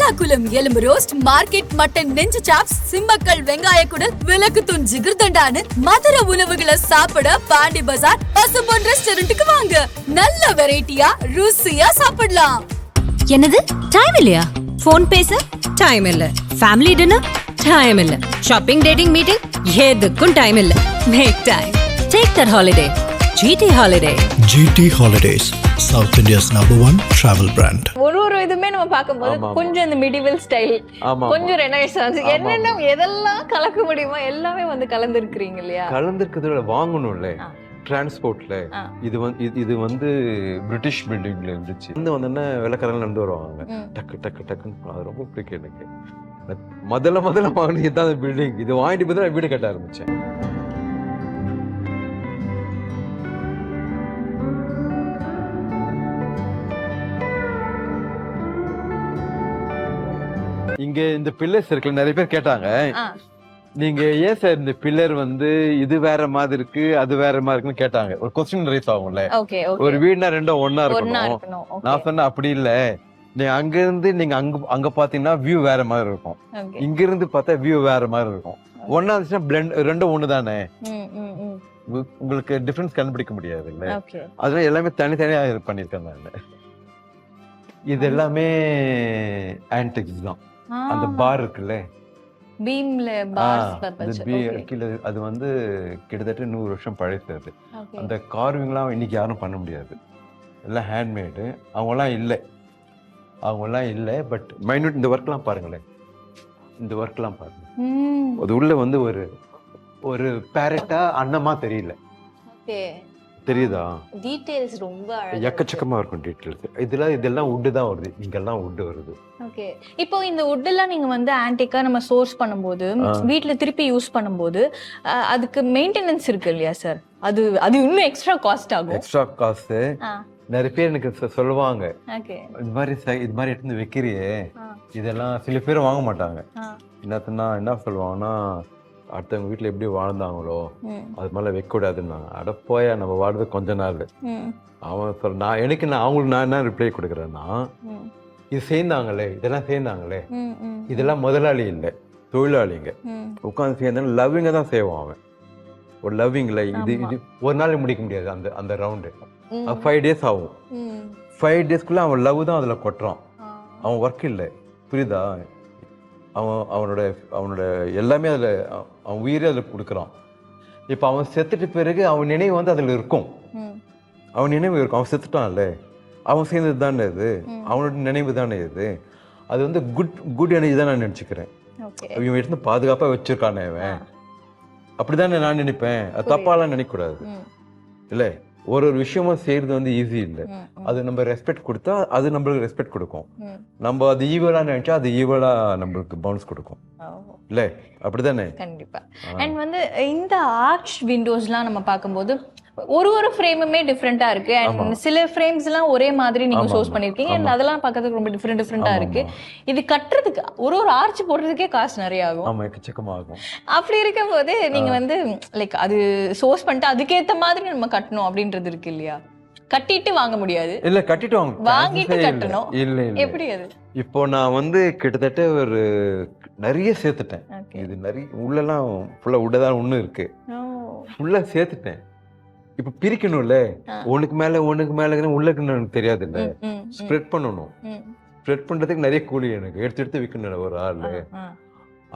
எர்ணாகுளம் எலும்பு roast, market mutton நெஞ்சு chops, Simmakkal வெங்காய குடல், விளக்கு தூண் ஜிகிர்தண்டான்னு மதுரை உணவுகளை சாப்பிட பாண்டி பஜார் பசும்பொன் ரெஸ்டாரண்ட்டுக்கு வாங்க. நல்ல வெரைட்டியா ருசியா சாப்பிடலாம். என்னது டைம் இல்லையா? போன் பேச டைம் இல்ல, ஃபேமிலி டின்னர் டைம் இல்ல, ஷாப்பிங் டேட்டிங் மீட்டிங் எதுக்கும் டைம் இல்ல. Make time, take that holiday. GT Holiday. GT Holidays, South India's #1 travel brand. ஒரு இதுமே நம்ம பார்க்கும்போது கொஞ்சம் இந்த மிடிவல் ஸ்டைல், கொஞ்சம் ரெனோவேஷன்ஸ், என்னென்ன எதெல்லாம் கலக்க முடியுமோ எல்லாமே வந்து கலந்துருக்கிறீங்க இல்லையா? கலந்துருக்கிறதுல வாங்கணும்ல, டிரான்ஸ்போர்ட்ல. இது வந்து பிரிட்டிஷ் பில்டிங்ல இருந்துச்சு. வந்தோன்னா வெள்ளக்காரங்க நடந்து வருவாங்க, டக்கு டக்கு டக்குன்னு. அது ரொம்ப பிடிக்கும் எனக்கு. முதல்ல வாங்கினது தான் அந்த பில்டிங். இது வாங்கிட்டு போய் தான் வீடு கட்ட ஆரம்பிச்சேன். இங்க இந்த பில்லர்ஸ் இருக்குல்ல, நிறைய பேர் கேட்டாங்க, நீங்க ஏன் சார் இந்த பில்லர் வந்து இது வேற மாதிரி இருக்கு அது வேற மாதிரி இருக்குன்னு கேட்டாங்க. ஒரு கொஸ்டின் ரைஸ் ஆகும்ல, ஒரு வீடுனா ரெண்டும் ஒன்னா இருக்கணும். நான் சொன்னேன் அப்படி இல்ல, நீங்க அங்க இருந்து நீங்க அங்க பாத்தீங்கன்னா வியூ வேற மாதிரி இருக்கும், இங்க இருந்து பார்த்தா வியூ வேற மாதிரி இருக்கும். ஒன்னா இருந்துச்சுன்னா பிளெண்ட், ரெண்டும் ஒண்ணு தானே, உங்களுக்கு டிஃபரன்ஸ் கண்டுபிடிக்க முடியாது இல்ல. அதனால எல்லாமே தனித்தனியா பண்ணிருக்கேன் நான். இது எல்லாமே ஆன்டிக்ஸ் தான். அந்த பார் இருக்குல்ல, பீம்ல பார்ஸ் அது வந்து கிட்டத்தட்ட 100 வருஷம் பழையது. அது அந்த கார்விங்லாம் இன்னைக்கு யாரும் பண்ண முடியாது, எல்லாம் ஹேண்ட்மேடு. அவங்கலாம் இல்லை. பட் மைன்யூட் இந்த ஒர்க்லாம் பாருங்களேன், இந்த ஒர்க்லாம் பாருங்க. அது உள்ள வந்து ஒரு பேரட்டா அன்னமா தெரியல, தெரியுதா? டீடைல்ஸ் ரொம்ப எக்கச்சக்கமா இருக்கும் டீடைல்ஸ். இதெல்லாம் வுட் தான் வருது, இங்கெல்லாம் வுட் வருது. ஓகே, இப்போ இந்த வுட் எல்லாம் நீங்க வந்து ஆன்டிக்கா நம்ம சோர்ஸ் பண்ணும்போது வீட்ல திருப்பி யூஸ் பண்ணும்போது அதுக்கு மெயின்டெனன்ஸ் இருக்கு இல்லையா சார்? அது இன்னும் எக்ஸ்ட்ரா காஸ்ட் ஆகும். Extra cost. நிறைய பேர் எனக்கு சொல்லுவாங்க, இது மாதிரி எடுத்து வைக்கிறியே, இதெல்லாம் சில பேர் வாங்க மாட்டாங்க. என்ன சொல்லுவாங்கன்னா, அடுத்தவங்க வீட்டுல எப்படி வாழ்ந்தாங்களோ அது மாதிரிலாம் வைக்க கூடாதுன்னாங்க. அட போயா, நம்ம வாழ்றது கொஞ்ச நாள். அவன் சொல்ல, அவங்களுக்கு நான் என்ன ரிப்ளை கொடுக்குறேன்னா, இது இதெல்லாம் சேர்ந்தாங்களே, இதெல்லாம் முதலாளி இல்லை, தொழிலாளிங்க உட்காந்து சேர்ந்தாலும் லவ்விங்க தான் செய்வான் அவன். ஒரு லவ்விங்ல இது ஒரு நாள் முடிக்க முடியாது. அந்த ரவுண்டு 5 days ஆகும். 5 daysக்குள்ள அவன் லவ் தான் அதுல கொட்டுறான், அவன் ஒர்க் இல்லை. புரியுதா? அவனோட எல்லாமே அதில், அவன் உயிரே அதில் கொடுக்குறான். இப்போ அவன் செத்துட்டு பிறகு அவன் நினைவு வந்து அதில் இருக்கும், அவன் செத்துட்டான்ல, அவன் சேர்ந்தது தானே இது, அவனோட நினைவு தானே இது. அது வந்து குட் எனர்ஜி தான் நான் நினச்சிக்கிறேன். இவன் எடுத்து பாதுகாப்பாக வச்சிருக்கானே அவன், அப்படிதானே நான் நினைப்பேன். அது தப்பாலாம் நினைக்கக்கூடாது இல்லை. ஒரு விஷயமும் செய்யறது வந்து ஈஸி இல்லை. அது நம்ம ரெஸ்பெக்ட் கொடுத்தா அது நம்மளுக்கு ரெஸ்பெக்ட் கொடுக்கும். நம்ம அது ஈவலா நினைச்சா அது ஈவலா நம்மளுக்கு பவுன்ஸ் கொடுக்கும் இல்ல, அப்படிதானே? கண்டிப்பா. அண்ட் வந்து இந்த ஆர்ச் விண்டோஸ்லாம் நம்ம பார்க்கும்போது ஒரு ஃப்ரேமுமே டிஃப்ரெண்டா இருக்கு. அண்ட் சில ஃப்ரேம்ஸ் எல்லாம் ஒரே மாதிரி நீங்க சோர்ஸ் பண்ணிருக்கீங்க. அண்ட் அதெல்லாம் பார்க்கிறதுக்கு ரொம்ப டிஃப்ரெண்டா இருக்கு. இது கட்டுறதுக்கு ஒரு ஆர்ச் போடுறதுக்கே காசு நிறைய ஆகும். ஆமா, எக்கச்சக்கமா ஆகும். அப்படி இருக்கும் போது நீங்க வந்து லைக் அது சோர்ஸ் பண்ணிட்டு அதுக்கேத்த மாதிரி நம்ம கட்டணும் அப்படின்றது இருக்கு இல்லையா? கட்டிட்டு வாங்க முடியாது இல்ல, கட்டிட்டு வாங்கிட்டு கட்டணும். இல்ல, எப்படி அது? இப்போ நான் வந்து கிட்டத்தட்ட ஒரு நிறைய சேர்த்துட்டேன். இது நிறைய உள்ளெல்லாம் ஃபுல்லா உள்ளதான் ஒண்ணு இருக்கு, ஃபுல்லா சேர்த்துட்டேன். இப்ப பிரிக்கணும்ல, ஒண்ணுக்கு மேல உள்ளக்கு எனக்கு தெரியாது இல்ல, ஸ்ப்ரெட் பண்ணணும். ஸ்ப்ரெட் பண்றதுக்கு நிறைய கூலி எனக்கு எடுத்து விற்கணும் ஒரு ஆளு.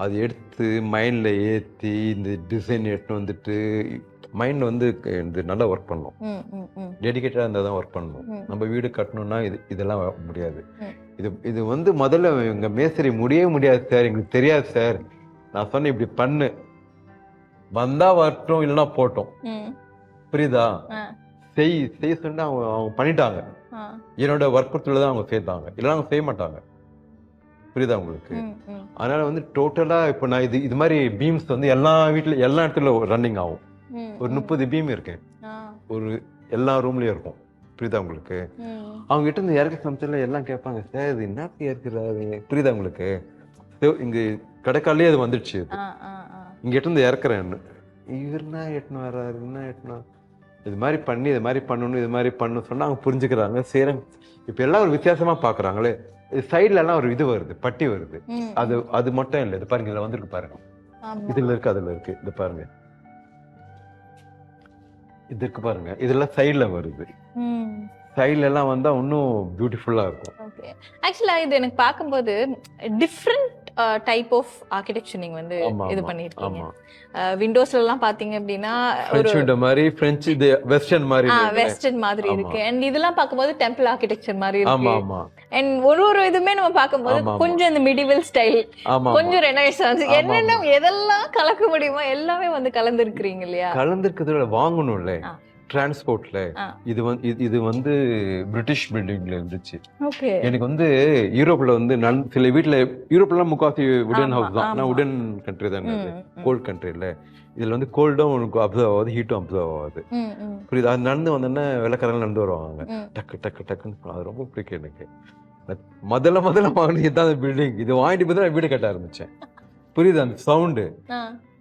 அது எடுத்து மைண்ட்ல ஏத்தி இந்த டிசைன் எடுத்து வந்துட்டு மைண்ட்ல வந்து நல்லா ஒர்க் பண்ணணும். டெடிகேட்டடா இருந்தா தான் ஒர்க் பண்ணணும். நம்ம வீடு கட்டணும்னா இதெல்லாம் முடியாது. இது வந்து முதல்ல எங்க மேஸ்திரி முடியவே முடியாது சார், எங்களுக்கு தெரியாது சார். நான் சொன்னேன் இப்படி பண்ணு, வந்தா வரட்டும் இல்லைன்னா போட்டோம். புரியுதா? செய்ய சொன்னா அவங்க பண்ணிட்டாங்க. என்னோட வற்புறுத்தல தான் அவங்க சேர்த்தாங்க, இல்லைன்னா அவங்க செய்ய மாட்டாங்க. புரியுதா உங்களுக்கு? அதனால வந்து டோட்டலா இப்ப நான் இது மாதிரி பீம்ஸ் வந்து எல்லா இடத்துல ரன்னிங் ஆகும். ஒரு 30 பீம் இருக்கு, ஒரு எல்லா ரூம்லயும் இருக்கும். புரியுதா உங்களுக்கு? அவங்க கிட்ட இருந்து இறக்க சமயத்துல எல்லாம் கேட்பாங்க, சார் இது என்ன இறக்குறாரு? புரியுதா உங்களுக்கு? இங்க கடைக்காலே அது வந்துடுச்சு. இங்க கிட்ட இருந்து இறக்குறேன், இவர் என்ன எட்டுன்னு வர்றாரு, என்ன எட்டுனா இது மாதிரி பண்ணி இது மாதிரி பண்ணணும், இது மாதிரி பண்ணணும் சொன்னா அவங்க புரிஞ்சுக்கிறாங்க, செய்யறாங்க. இப்ப எல்லாம் ஒரு வித்தியாசமா பாக்குறாங்களே. சைடுல எல்லாம் ஒரு இது வருது, பட்டி வருது. அது மட்டும் இல்லை, இது பாருங்க, இதுல வந்திருக்கு பாருங்க, இதுல இருக்கு, அதுல இருக்கு, இது பாருங்க, இது இருக்கு பாருங்க, இதெல்லாம் சைடுல வருது. சைடுல எல்லாம் வந்தா இன்னும் பியூட்டிஃபுல்லா இருக்கும். ஓகே, ஆக்சுவலா இது எனக்கு பார்க்கும்போது டிஃப்ரெண்ட் டைப் ஆஃப் ஆர்கிடெக்சர் நீங்க வந்து இது பண்ணிருக்கீங்க. விண்டோஸ்ல எல்லாம் பாத்தீங்க அப்படின்னா பிரெஞ்சு விண்டோ மாதிரி, பிரெஞ்சு இது வெஸ்டர்ன் மாதிரி, வெஸ்டர்ன் மாதிரி இருக்கு. அண்ட் இதெல்லாம் பார்க்கும்போது டெம்பிள் ஆர்கிடெக்சர் மாதிரி இருக்கு. அண்ட் ஒரு இதுமே நம்ம பார்க்கும்போது கொஞ்சம் இந்த மிடிவல் ஸ்டைல், கொஞ்சம் ரெனோவேஷன்ஸ், என்னென்ன எதெல்லாம் கலக்க முடியுமோ எல்லாமே வந்து கலந்துருக்கீங்க இல்லையா? கலந்துருக்கிறதுல வாங்கணும்ல, டிரான்ஸ்போர்ட்ல. இது வந்து பிரிட்டிஷ் பில்டிங்ல இருந்துச்சு. எனக்கு வந்து யூரோப்ல வந்து சில வீட்டுல, யூரோப்ல முக்காசி உடன் ஹவுஸ் தான், நான் உடன் கண்ட்ரி தானே, கோல்ட் கண்ட்ரில. இதுல வந்து கோல்டும் உனக்கு அப்சர்வ் ஆகாது, ஹீட்டும் அப்சர்வ் ஆகாது. புரியுது? அது நடந்து வந்தோன்னா வெள்ளக்காரங்க நடந்து வருவாங்க, டக்கு டக்கு டக்குன்னு. அது ரொம்ப பிடிக்கும் எனக்கு. முதல்ல வாங்கினது தான் பில்டிங். இது வாங்கிட்டு போய் தான் வீடு கட்ட ஆரம்பிச்சேன். புரியுது? அந்த சவுண்டு,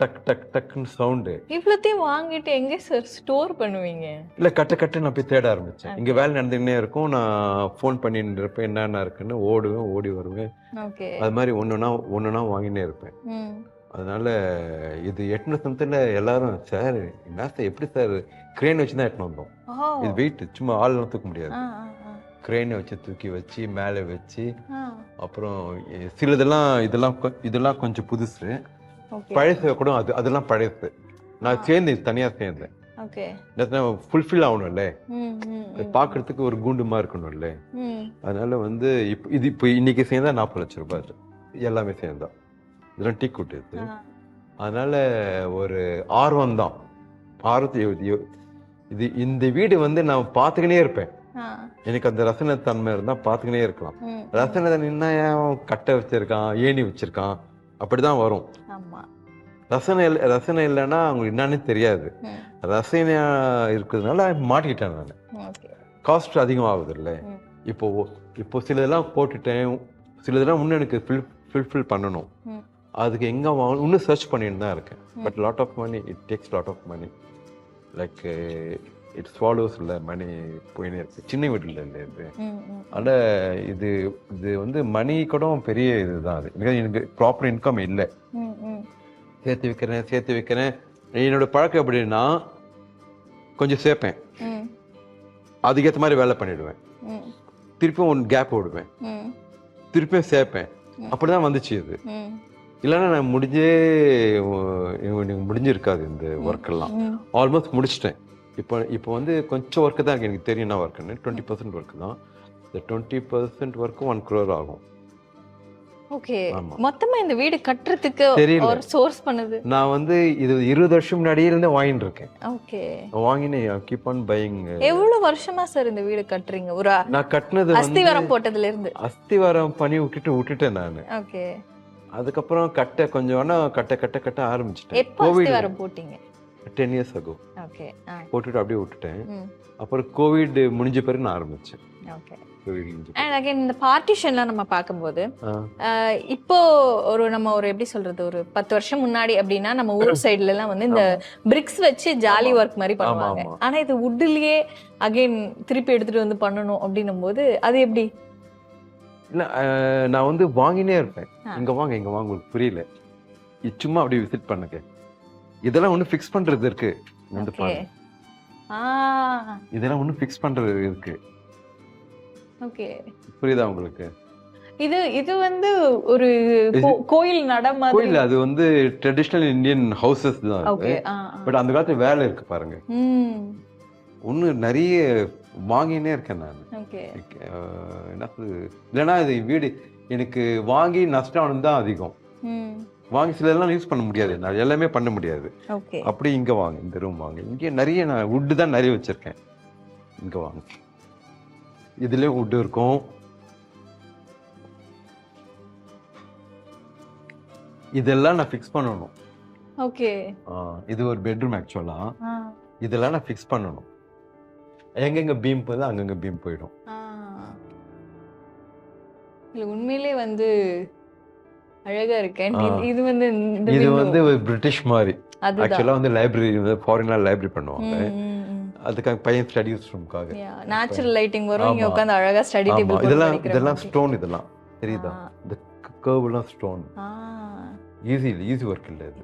டக் டக் டக்குன்னு சவுண்டு. இவ்வளத்தையும் வாங்கிட்டு எங்க சார் ஸ்டோர் பண்ணுவீங்க? இல்ல, கட்டு நான் போய் தேட ஆரம்பிச்சேன். இங்க வேலை நடந்துக்கிட்டே இருக்கும், நான் ஃபோன் பண்ணிட்டு இருப்பேன், என்னென்ன இருக்குன்னு ஓடி வருவேன். அது மாதிரி ஒன்னொன்னா வாங்கினே இருப்பேன். அதனால இது எட்டுன சமயத்துல எல்லாரும், சார் என்ன சார், எப்படி சார் கிரேன் வச்சு தான் எட்டுன்னு வந்தோம். இது வெயிட் சும்மா ஆள்லாம் தூக்க முடியாது. கிரேனை வச்சு தூக்கி வச்சு மேலே வச்சு, அப்புறம் இதெல்லாம் கொஞ்சம் புதுசு, பழசு கூட அதெல்லாம் பழசு. நான் தனியா சேர்ந்தேன். ஃபுல்ஃபில் ஆகணும்ல, பாக்குறதுக்கு ஒரு கூண்டுமா இருக்கணும்ல. அதனால வந்து இப்போ இன்னைக்கு சேர்ந்தா 40 லட்சம் ரூபாய் எல்லாமே சேர்ந்தா. இதெல்லாம் டீ கூட்டு. அதனால ஒரு ஆர்வம் தான், இது இந்த வீடு வந்து நான் பார்த்துக்கினே இருப்பேன். எனக்கு அந்த ரசனை தன்மை இருந்தா பார்த்துக்கினே இருக்கலாம். ரசனை தன்மை கட்டை வச்சிருக்கான், ஏணி வச்சிருக்கான், அப்படிதான் வரும். ரசனை இல்லைன்னா அவங்களுக்கு என்னன்னு தெரியாது. ரசனையா இருக்கிறதுனால மாட்டிக்கிட்டேன் நான். காஸ்ட் அதிகமாகுது இல்லை. இப்போ சிலதெல்லாம் போட்டுட்டேன், சிலதெல்லாம் இன்னும் எனக்கு ஃபில்ஃபில் பண்ணணும். அதுக்கு எங்க வாங்கணும் இன்னும் சர்ச் பண்ணிட்டு தான் இருக்கேன். But lot of money, it takes lot of money. Like it swallows இல்லை, மணி போயினே இருக்கு. சின்ன வீட்டில் இல்லை இது. ஆனால் இது வந்து மணி கூட பெரிய இதுதான். அது எனக்கு ப்ராப்பர் இன்கம் இல்லை. சேர்த்து வைக்கிறேன். என்னோட பழக்கம் எப்படின்னா, கொஞ்சம் சேர்ப்பேன், அதுக்கேற்ற மாதிரி வேலை பண்ணிடுவேன், திருப்பியும் ஒன்று கேப் விடுவேன், திருப்பியும் சேர்ப்பேன். அப்படிதான் வந்துச்சு இது. இல்லைன்னா நான் முடிஞ்சிருக்காது இந்த ஒர்க்கெல்லாம். ஆல்மோஸ்ட் முடிச்சிட்டேன். இப்போ வந்து கொஞ்சம் ஒர்க்கு தான் எனக்கு தெரியும் என்ன ஒர்க்குன்னு. 20% ஒர்க்கு தான். இந்த 20% ஒர்க்கு 1 crore ஆகும். ஓகே, மொத்தமா இந்த வீடு கட்டுறதுக்கு ஒரு சோர்ஸ் பண்ணுது. நான் வந்து இது 20 வருஷம் முன்னாடியே இருந்து வாங்கிட்டு இருக்கேன். ஓகே, வாங்கினேன், கீப் ஆன் பையிங். எவ்வளவு வருஷமா சார் இந்த வீடு கட்டுறீங்க? ஒரு நான் கட்டினது அஸ்திவாரம் போட்டதுல இருந்து. அஸ்திவாரம் பண்ணி விட்டுட்டேன் நான். ஓகே, அதுக்கப்புறம் கட்ட ஆரம்பிச்சிட்டேன். எப்போ அஸ்திவாரம் போட்டீங்க? 10 years ago. ஓகே, போட்டுட்டு அப்படியே விட்டுட்டேன். அப்புறம் கோவிட் முடிஞ்ச பிறகு நான் ஆரம்பிச்சேன். ஓகே. அண்ட் அகைன் இந்த பார்ட்டிஷன்லாம் நம்ம பார்க்கும்போது, இப்போ நம்ம எப்படி சொல்றது, ஒரு 10 வருஷம் முன்னாடி அப்படின்னா நம்ம ஊர் சைடுல எல்லாம் வந்து இந்த பிரிக்ஸ் வச்சு ஜாலி ஒர்க் மாதிரி பண்ணுவாங்க. ஆனா இது வுட்லயே அகைன் திருப்பி எடுத்துட்டு வந்து பண்ணணும் அப்படின்னும் போது அது எப்படி? இல்ல, நான் வந்து வாங்கினே இருப்பேன். இங்க வாங்க உங்களுக்கு புரியல, சும்மா அப்படியே விசிட் பண்ணுங்க. இதெல்லாம் ஒண்ணு ஃபிக்ஸ் பண்றது இருக்கு. வந்து பாருங்க, இதெல்லாம் ஒண்ணு ஃபிக்ஸ் பண்றது இருக்கு. ஓகே, புரியுதா உங்களுக்கு? இது வந்து ஒரு கோயில் நட மாதிரி. கோயில் அது வந்து ட்ரெடிஷனல் இந்தியன் ஹவுசஸ் தான். பட் அந்த காலத்துல வேலை இருக்கு பாருங்க. ஒண்ணு நிறைய வாங்கினே இருக்கேன் நான். என்ன இல்லைன்னா இது வீடு எனக்கு வாங்கி நஷ்டம் தான் அதிகம். வாங்கி சிலதெல்லாம் யூஸ் பண்ண முடியாது, நான் எல்லாமே பண்ண முடியாது. அப்படி இங்க வாங்க, இந்த ரூம் வாங்க. இங்கே நிறைய நான் வுட்டு தான் நிறைய வச்சிருக்கேன். இங்க வாங்க, இதுலயும் வுட் இருக்கும். இதெல்லாம் நான் ஃபிக்ஸ் பண்ணணும். ஓகே, இது ஒரு பெட்ரூம் ஆக்சுவலா. இதெல்லாம் நான் ஃபிக்ஸ் பண்ணணும். எங்கெங்க பீம் போகுது அங்கங்க பீம் போயிடும். உண்மையிலே வந்து அழகா இருக்கு. இது வந்து ஒரு பிரிட்டிஷ் மாதிரி. ஆக்சுவலா வந்து லைப்ரரி, ஃபாரின்ல லைப்ரரி பண்ணுவாங்க. அதுக்காக பையன் ஸ்டடி ரூம்காக நேச்சுரல் லைட்டிங் வரும், இங்க உட்கார்ந்து அழகா ஸ்டடி டேபிள். இதெல்லாம் ஸ்டோன், இதெல்லாம் தெரியுதா? இந்த கர்வ்லாம் ஸ்டோன் ஈஸி ஒர்க் இல்லை இது.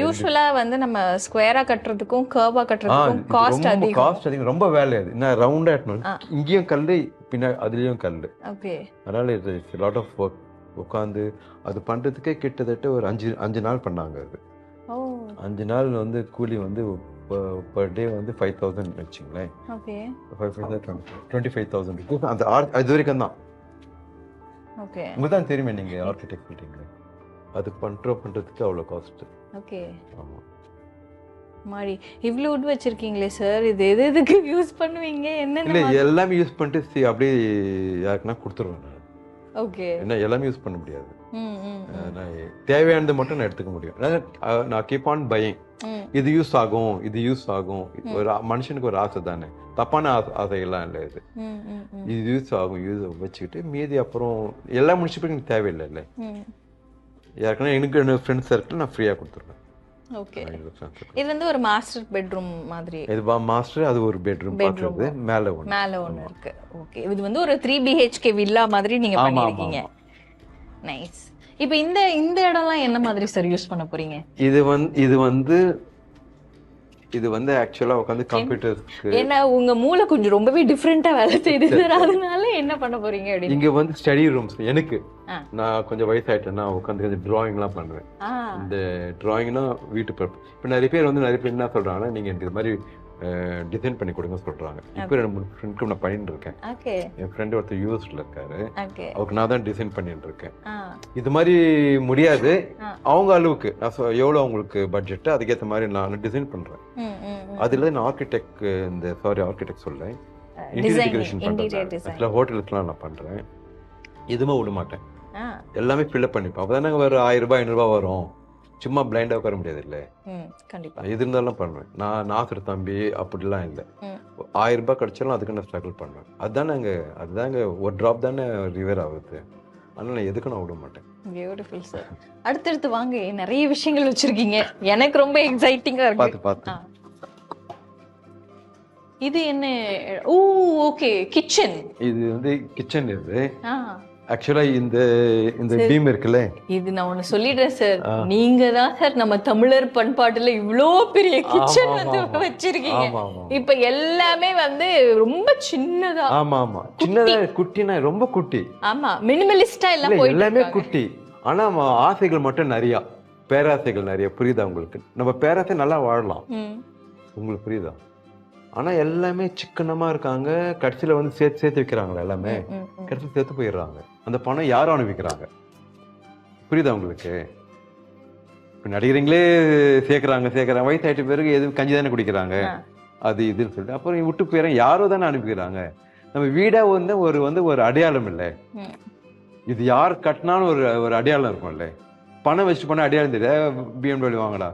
யூசுவலா வந்து நம்ம ஸ்கொயரா கட்டுறதுக்கும் கர்வா கட்டுறதுக்கும் காஸ்ட் அதிகம். காஸ்ட் அதிகம், ரொம்ப வேலை அது. நான் ரவுண்டா ஆட்டணும், இங்கேயும் கல்லு பின்னாடி அதுலயும் கல்லு. ஓகே. அதனால இட்ஸ் லாட் ஆஃப் ஒர்க். உட்காந்து அது பண்றதுக்கே கிட்டத்தட்ட ஒரு 5 நாள் பண்ணாங்க அது. 5 நாள் வந்து கூலி வந்து பர் டே வந்து 5,000 வச்சுங்களேன். ஓகே. 25,000 இருக்கும். அந்த அது வரைக்கும் தான். ஓகே. உங்களுக்கு தான் தெரியுமே, நீங்க ஆர்கிடெக்ட் பில்டிங்ல அது பண்றதுக்கு அவ்வளோ காஸ்ட். ஓகே. ஆமா. மாடி இவ்வளோ உட் வச்சிருக்கீங்களே சார், இது எதுக்கு யூஸ் பண்ணுவீங்க? என்ன இல்லை, எல்லாமே யூஸ் பண்ணிட்டு அப்படியே யாருக்குன்னா கொடுத்துருவேன் நான். ஓகே. என்ன எல்லாமே யூஸ் பண்ண முடியாது. நான் தேவையானது மட்டும் நான் எடுத்துக்க முடியும். நான் கீப் ஆன் பையிங். இது யூஸ் ஆகும், இது யூஸ் ஆகும். ஒரு மனுஷனுக்கு ஒரு ஆசை தானே, தப்பான ஆசைகள்லாம் இல்லை. இது யூஸ் ஆகும், யூஸ் வச்சுக்கிட்டு மீதி அப்புறம் எல்லாம் முடிச்சு போய் எனக்கு தேவையில்லை. இல்லை, யாருக்குன்னா எனக்கு ஃப்ரெண்ட்ஸ் சர்க்கிள் நான் ஃப்ரீயாக கொடுத்துருவேன். ஓகே. இது வந்து ஒரு மாஸ்டர் பெட்ரூம் மாதிரி. இது மாஸ்டர், அது ஒரு பெட்ரூம் பார்க்குறது, மேலே ஒன்று இருக்கு. ஓகே. இது வந்து ஒரு 3 BHK வில்லா மாதிரி நீங்க பண்ணிருக்கீங்க. நைஸ். இப்போ இந்த இடம்லாம் என்ன மாதிரி சார் யூஸ் பண்ண போறீங்க? இது வந்து ஆக்சுவலா உட்காந்து கம்ப்யூட்டருக்கு, ஏன்னா உங்க மூளை கொஞ்சம் ரொம்பவே டிஃப்ரெண்டா வேலை செய்யுது சார், அதனால என்ன பண்ண போறீங்க அப்படின்னு. இங்க வந்து ஸ்டடி ரூம்ஸ். எனக்கு நான் கொஞ்சம் வயசாயிட்டேன்னா உட்காந்து கொஞ்சம் டிராயிங்லாம் பண்ணுவேன். இந்த டிராயிங்னா வீட்டு இப்போ நிறைய பேர் என்ன சொல்றாங்கன்னா, நீங்க இந்த மாதிரி டிசைன் பண்ணி கொடுங்க சொல்றாங்க. இப்போ 2-3 ஃப்ரெண்ட்க்கு நான் பண்ணிட்டு இருக்கேன். என் ஃப்ரெண்டு ஒருத்தர் யூஎஸ்ல இருக்காரு, அவருக்கு நான் தான் டிசைன் பண்ணிட்டு இருக்கேன். இது மாதிரி முடியாது, அவங்க அளவுக்கு நான் எவ்வளோ அவங்களுக்கு பட்ஜெட், அதுக்கேற்ற மாதிரி நான் டிசைன் பண்றேன். அதுல நான் ஆர்கிடெக்ட் சொல்ல இன்டீரியர் டெக்கரேஷன் பண்றேன். ஹோட்டலுக்குலாம் நான் பண்றேன். எதுவுமே விட மாட்டேன், எல்லாமே ஃபில்அப் பண்ணிப்பேன். அப்போதான் ஒரு 1000 ரூபாய் 500 ரூபாய் வரும். சும்மா பிளைண்டா உட்கார முடியாது இல்லை. கண்டிப்பா இது இருந்தாலும் பண்ணுவேன். நான் நாசர் தம்பி அப்படிலாம் இல்லை. 1000 ரூபாய் கிடைச்சாலும் அதுக்கு நான் ஸ்ட்ரகிள் பண்ணுவேன். அதுதாங்க ஒரு டிராப் தானே ரிவர் ஆகுது. அதனால நான் எதுக்கு நான் விட மாட்டேன். Beautiful sir. அடுத்தடுத்து வாங்க, நிறைய விஷயங்கள் வச்சிருக்கீங்க, எனக்கு ரொம்ப எக்ஸைட்டிங்கா இருக்கு. பார்த்து இது என்ன? ஓ ஓகே, கிச்சன். இது வந்து கிச்சன். இது ஆக்சுவலா இந்த பீம் இருக்குல்ல, இது நான் ஒண்ணு சொல்லிடுறேன் சார், நீங்க தான் சார் நம்ம தமிழர் பண்பாட்டுல இவ்ளோ பெரிய கிச்சன் வந்து வச்சிருக்கீங்க. இப்ப எல்லாமே வந்து ரொம்ப சின்னதா. ஆமா, சின்னதா, குட்டினா ரொம்ப குட்டி. ஆமா, மினிமலிஸ்டா எல்லாம் போயிட்டு எல்லாமே குட்டி. ஆனா ஆசைகள் மட்டும் நிறைய, பேராசைகள் நிறைய. புரியுதா உங்களுக்கு? நம்ம பேராசை நல்லா வாழலாம், உங்களுக்கு புரியுதா? ஆனா எல்லாமே சிக்கனமா இருக்காங்க. கடைசியில வந்து சேர்த்து வைக்கிறாங்களா, எல்லாமே கடைசியில் சேர்த்து போயிடுறாங்க. அந்த பணம் யாரும் அனுப்பிக்கிறாங்க. புரியுதா உங்களுக்கு? இப்ப நடிகரங்களே சேர்க்கறாங்க. வயசாயிட்ட பிறகு எது கஞ்சி தானே குடிக்கிறாங்க, அது இதுன்னு சொல்லிட்டு அப்புறம் விட்டு போயிடறாங்க. யாரோ தானே அனுப்பிக்கிறாங்க. நம்ம வீடா வந்து ஒரு அடையாளம் இல்லை. இது யார் கட்டினாலும் ஒரு அடையாளம் இருக்கும்ல. பணம் வச்சுட்டு போனா அடையாளம் தெரியாது. BMW வாங்கடா,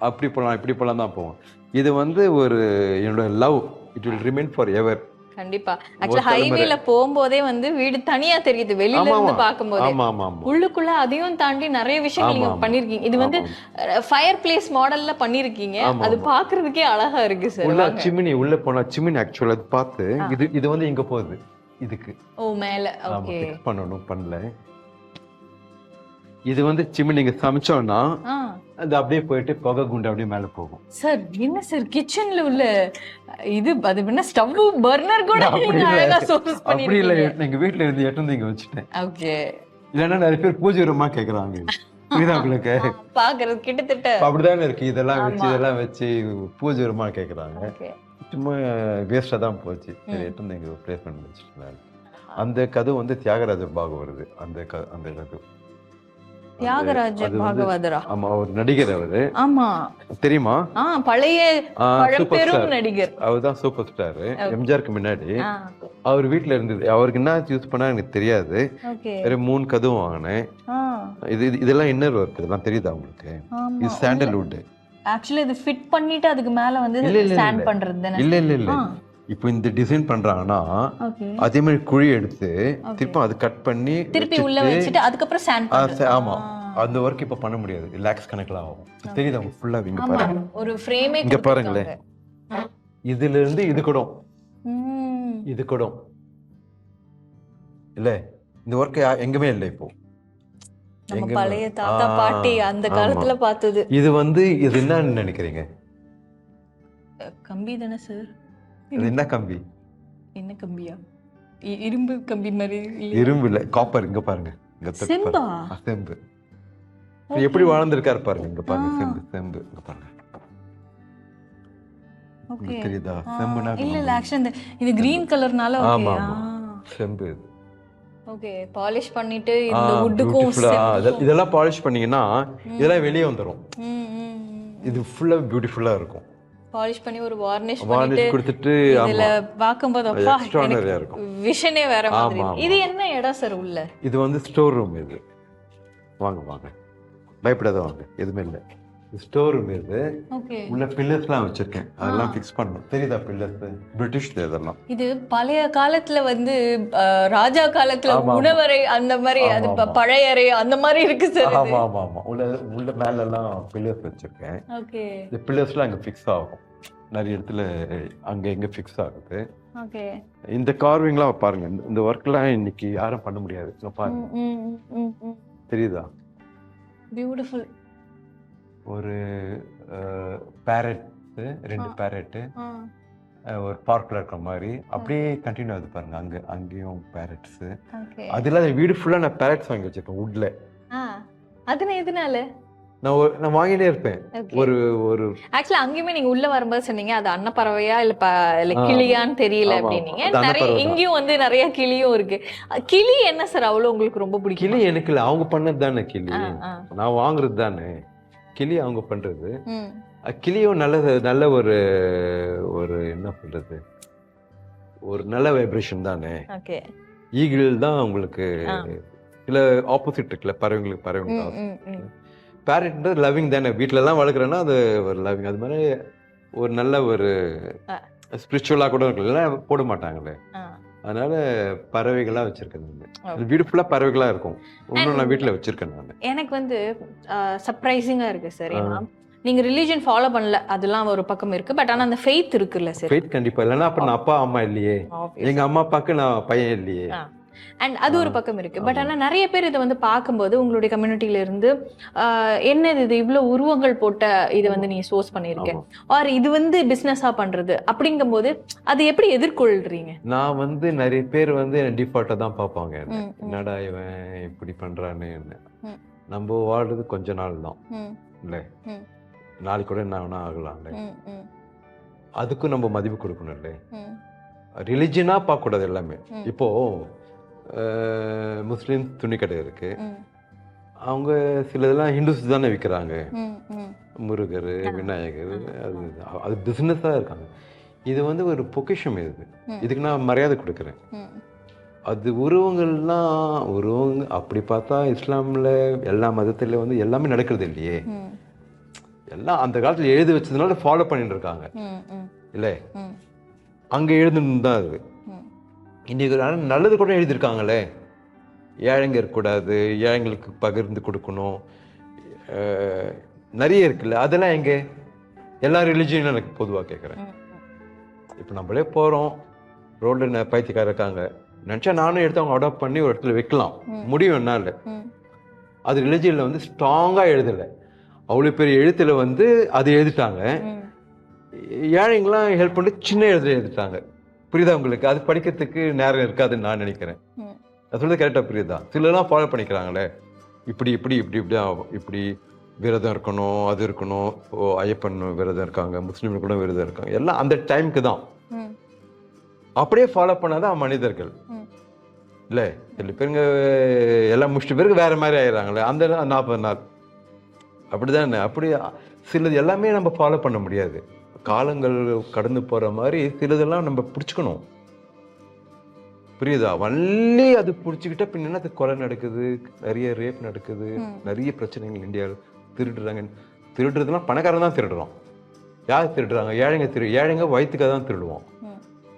அப்படி போகலாம் இப்படி போகலாம் தான் போவோம். இது வந்து என்னோட love, it will remain for ever. கண்டிப்பா. ஆக்சுவலா ஹைவேல போகும்போதே வந்து வீடு தனியா தெரியுது வெளியில இருந்து பாக்கும்போது. உள்ளுக்குள்ள அதையும் தாண்டி நிறைய விஷயங்கள் நீங்க பண்ணிருக்கீங்க. இது வந்து ஃபயர் பிளேஸ் மாடல்ல பண்ணிருக்கீங்க. அது பாக்குறதுக்கே அழகா இருக்கு சார். உள்ள சிமினி, உள்ள போனா சிமினி ஆக்சுவலா அது பார்த்து இது வந்து இங்க போகுது இதுக்கு. ஓ மேல. ஓகே. பண்ணல. இது வந்து சிமினி நீங்க சமைச்சோம்னா அது அப்படியே போயிட்டு புகை குண்டு அப்படியே மேல போகும். சார் என்ன சார் கிச்சன்ல உள்ள இது, அது என்ன ஸ்டவ் பர்னர் கூட அழகா சோர்ஸ் பண்ணி. அப்படி இல்ல, எங்க வீட்ல இருந்து எடுத்து இங்க வச்சிட்டேன். ஓகே. இல்லன்னா நிறைய பேர் பூஜை ரூமா கேக்குறாங்க. புரியுதா உங்களுக்கு? பாக்குறது கிட்டத்தட்ட அப்படிதான் இருக்கு. இதெல்லாம் வச்சு பூஜை ரூமா கேக்குறாங்க. சும்மா வேஸ்டா தான் போச்சு. சரி, எடுத்து இங்க பிளேஸ் பண்ணி வச்சிட்டேன். அந்த கதை வந்து தியாகராஜ பாகம் வருது. அந்த கதை தியாகராஜ பாகவதரா? ஆமா, ஒரு நடிகர் அவரு. ஆமா, தெரியுமா? பழைய பெரும் நடிகர். அவர்தான் சூப்பர் ஸ்டார். எம்ஜிஆருக்கு முன்னாடி அவர் வீட்டுல இருந்தது. அவருக்கு என்ன யூஸ் பண்ணா எனக்கு தெரியாது. 3 கதவு வாங்கினேன். இதெல்லாம் இன்னர் ஒர்க். இதெல்லாம் தெரியுதா உங்களுக்கு? இது சாண்டல்வுட். ஆக்சுவலி இது ஃபிட் பண்ணிட்டு அதுக்கு மேல வந்து ஸ்டாண்ட் பண்றது தானே? இல்ல. இப்போ இந்த டிசைன் பண்றாங்கன்னா அதே மாதிரி குழி எடுத்து திருப்பி அது கட் பண்ணி திருப்பி உள்ள வச்சிட்டு அதுக்கு அப்புறம் ஸ்டாண்ட் பண்றது. ஆமா, அந்த வர்க் இப்ப பண்ண முடியாது. லாக்ஸ் கணக்குல ஆகும். தெரியுதா உங்களுக்கு? ஃபுல்லா இங்க பாருங்க, ஒரு ஃப்ரேமே இங்க பாருங்களே. இதுல இருந்து இது கூட இல்ல, இந்த ஒர்க் எங்குமே இல்லை இப்போ. நம்ம பழைய தாத்தா பாட்டி அந்த காலத்துல பார்த்தது. இது இது என்னன்னு நினைக்கிறீங்க? கம்பி தானே சார்? இது என்ன கம்பி? என்ன கம்பியா? இரும்பு கம்பி மாதிரி. இரும்பு இல்ல, காப்பர். இங்க பாருங்க, இங்க செம்பா? செம்பு. எப்படி வாழ்ந்திருக்காரு பாருங்க, இங்க பாருங்க. செம்பு செம்பு இங்க பாருங்க. ஓகே, தெரியுதா? செம்புனா இல்ல ஆக்சுவலி இது கிரீன் கலர்னால. ஆமா செம்பு இது. ஓகே, பாலிஷ் பண்ணிட்டு இந்த வுட்டுக்கும் இதெல்லாம் பாலிஷ் பண்ணீங்கன்னா இதெல்லாம் வெளியே வந்துரும். இது ஃபுல்லா பியூட்டிஃபுல்லா இருக்கும். பாலிஷ் பண்ணி ஒரு வார்னிஷ் கொடுத்துட்டு இதுல பாக்கும்போது அப்பா எக்ஸ்ட்ரானரியா இருக்கும். விஷனே வேற மாதிரி. இது என்ன இடம் சார் உள்ள? இது ஸ்டோர் ரூம். இது வாங்க வாங்க, பயப்படாத வாங்க, எதுவுமே இல்லை. ஸ்டோர் ரூம் இது. உள்ள பில்லர்ஸ்லாம் வச்சிருக்கேன், அதெல்லாம் ஃபிக்ஸ் பண்ணணும். தெரியுதா பில்லர்ஸ்? பிரிட்டிஷ் இதெல்லாம். இது பழைய காலத்துல ராஜா காலத்துல உணவறை அந்த மாதிரி, அது பழையறை அந்த மாதிரி இருக்கு சார். ஆமா ஆமா ஆமா. உள்ள மேல எல்லாம் பில்லர்ஸ் வச்சிருக்கேன். ஓகே, இந்த பில்லர்ஸ்லாம் அங்க ஃபிக்ஸ் ஆகும். நிறைய இடத்துல அங்க எங்க ஃபிக்ஸ் ஆகுது. ஓகே, இந்த கார்விங்லாம் பாருங்க, இந்த ஒர்க்லாம் இன்னைக்கு யாரும் பண்ண முடியாது. இங்க பாருங்க, தெரியுதா? பியூட்டிஃபுல். ஒரு பேரட், 2 பேரட்டு ஒரு பார்க்ல இருக்கிற மாதிரி அப்படியே கண்டினியூ ஆகுது பாருங்க. அங்கேயும் பேரட்ஸ். அதுல வீடு ஃபுல்லா நான் பேரட்ஸ் வாங்கி வச்சிருக்கேன் வுட்ல. அது எதனால? நான் வாங்கிட்டே இருப்பேன். ஒரு ஆக்சுவலா அங்கேயுமே நீங்க உள்ள வரும்போது சொன்னீங்க அது அன்னப்பறவையா இல்ல கிளியான்னு தெரியல அப்படின்னீங்க. நிறைய இங்கேயும் நிறைய கிளியும் இருக்கு. கிளி என்ன சார் அவ்வளவு உங்களுக்கு ரொம்ப பிடிக்கும்? கிளி எனக்கு இல்லை, அவங்க பண்ணது தானே கிளி. நான் வாங்குறது தானே கிளி, அவங்க பண்றது. கிளியும் நல்ல ஒரு என்ன சொல்றது, ஒரு நல்ல வைப்ரேஷன் தானே. ஈகிள் தான் உங்களுக்கு சில ஆப்போசிட் இருக்குல்ல, பறவைங்களுக்கு. பேரட்ன்றது லவ்விங் தானே. வீட்டில எல்லாம் வளர்க்குறேன்னா அது ஒரு லவ்விங். அது மாதிரி ஒரு நல்ல ஒரு ஸ்பிரிச்சுவலா கூட இருக்குல்ல, போட மாட்டாங்களே. அதனால பறவைகளா வச்சிருக்கேன். வீடு ஃபுல்லா பறவைகளா இருக்கும். இன்னும் நான் வீட்டுல வச்சிருக்கேன். நான் எனக்கு சர்ப்ரைசிங்கா இருக்கு சார். ஏன்னா நீங்க ரிலிஜன் ஃபாலோ பண்ணல, அதெல்லாம் ஒரு பக்கம் இருக்கு. பட் ஆனா அந்த ஃபெய்த் இருக்குல்ல சார். ஃபெய்த் கண்டிப்பா இல்லைன்னா அப்ப நான் அப்பா அம்மா இல்லையே, எங்க அம்மா அப்பாக்கு நான் பையன் இல்லையே. அண்ட் அது ஒரு பக்கம் இருக்கு. பட் ஆனா நிறைய பேர் இதை பார்க்கும்போது உங்களுடைய கம்யூனிட்டியில இருந்து என்னது இது இவ்வளவு உருவங்கள் போட்ட இது நீங்க சோர்ஸ் பண்ணிருக்கேன், ஆர் இது பிசினஸா பண்றது அப்படிங்கும்போது அது எப்படி எதிர்கொள்றீங்க? நான் நிறைய பேர் என்ன டிஃபால்ட்டா தான் பார்ப்பாங்க. என்னடா இவன் இப்படி பண்றான்னு. நம்ம வாழ்றது கொஞ்ச நாள் தான் இல்ல, நாளைக்கு கூட என்ன வேணா ஆகலாம்ல. அதுக்கும் நம்ம மதிப்பு கொடுக்கணும் இல்லை. ரிலிஜனா பார்க்க கூடாது எல்லாமே. இப்போ முஸ்லீம் துணி கடை இருக்கு, அவங்க சிலதெல்லாம் ஹிந்துஸ் தானே விற்கிறாங்க. முருகர், விநாயகர், அது பிஸ்னஸாக இருக்காங்க. இது ஒரு பொக்கிஷம். இதுக்கு நான் மரியாதை கொடுக்குறேன். அது உருவங்க அப்படி பார்த்தா இஸ்லாமில் எல்லா மதத்தில் எல்லாமே நடக்கிறது இல்லையே. எல்லாம் அந்த காலத்தில் எழுதி வச்சதுனால ஃபாலோ பண்ணிட்டு இருக்காங்க இல்லை. அங்கே எழுதுன்னு தான் அது. இன்னைக்கு நல்லது கூட எழுதியிருக்காங்களே, ஏழைங்க இருக்கக்கூடாது, ஏழைங்களுக்கு பகிர்ந்து கொடுக்கணும், நிறைய இருக்குல்ல. அதெல்லாம் எங்கே? எல்லா ரிலிஜியனும் எனக்கு பொதுவாக கேட்குறேன். இப்போ நம்மளே போகிறோம், ரோட்ல பைத்தியக்காரர் இருக்காங்க, நினச்சா நானும் எடுத்து அவங்க அடாப்ட் பண்ணி ஒரு இடத்துல வைக்கலாம் முடியும் என்னால். அது ரிலிஜியனில் ஸ்ட்ராங்காக எழுதலை. அவ்வளோ பெரிய எழுத்துல அது எழுதிட்டாங்க. ஏழைங்களாம் ஹெல்ப் பண்ணி சின்ன எழுத்துல எழுதிட்டாங்க. புரியுதா உங்களுக்கு? அது படிக்கிறதுக்கு நேரம் இருக்காதுன்னு நான் நினைக்கிறேன். அது சொல்றது கரெக்டாக புரியுதா? சிலலாம் ஃபாலோ பண்ணிக்கிறாங்களே, இப்படி இப்படி இப்படி இப்படி இப்படி விரதம் இருக்கணும், அது இருக்கணும். ஐயப்பன் விரதம் இருக்காங்க, முஸ்லீம்கள் கூட விரதம் இருக்காங்க. எல்லாம் அந்த டைமுக்கு தான். அப்படியே ஃபாலோ பண்ணாதான் மனிதர்கள் இல்லை. சில பேருங்க எல்லாம் முடிச்சிட்டு பேருக்கு வேற மாதிரி ஆயிடுறாங்களே அந்த 40 நாள். அப்படிதானே? அப்படி சிலது எல்லாமே நம்ம ஃபாலோ பண்ண முடியாது. காலங்கள் கடந்து போற மாதிரி சிலதெல்லாம் நம்ம பிடிச்சிக்கணும். புரியுதா? வள்ளி அது பிடிச்சிக்கிட்ட பின்னா அது கொலை நடக்குது, நிறைய ரேப் நடக்குது, நிறைய பிரச்சனைகள் இந்தியாவில். திருடுறாங்க. திருடுறதுலாம் பணக்காரன் தான் திருடுறோம். யார் திருடுறாங்க? ஏழைங்க வயிற்றுக்காக தான் திருடுவோம்.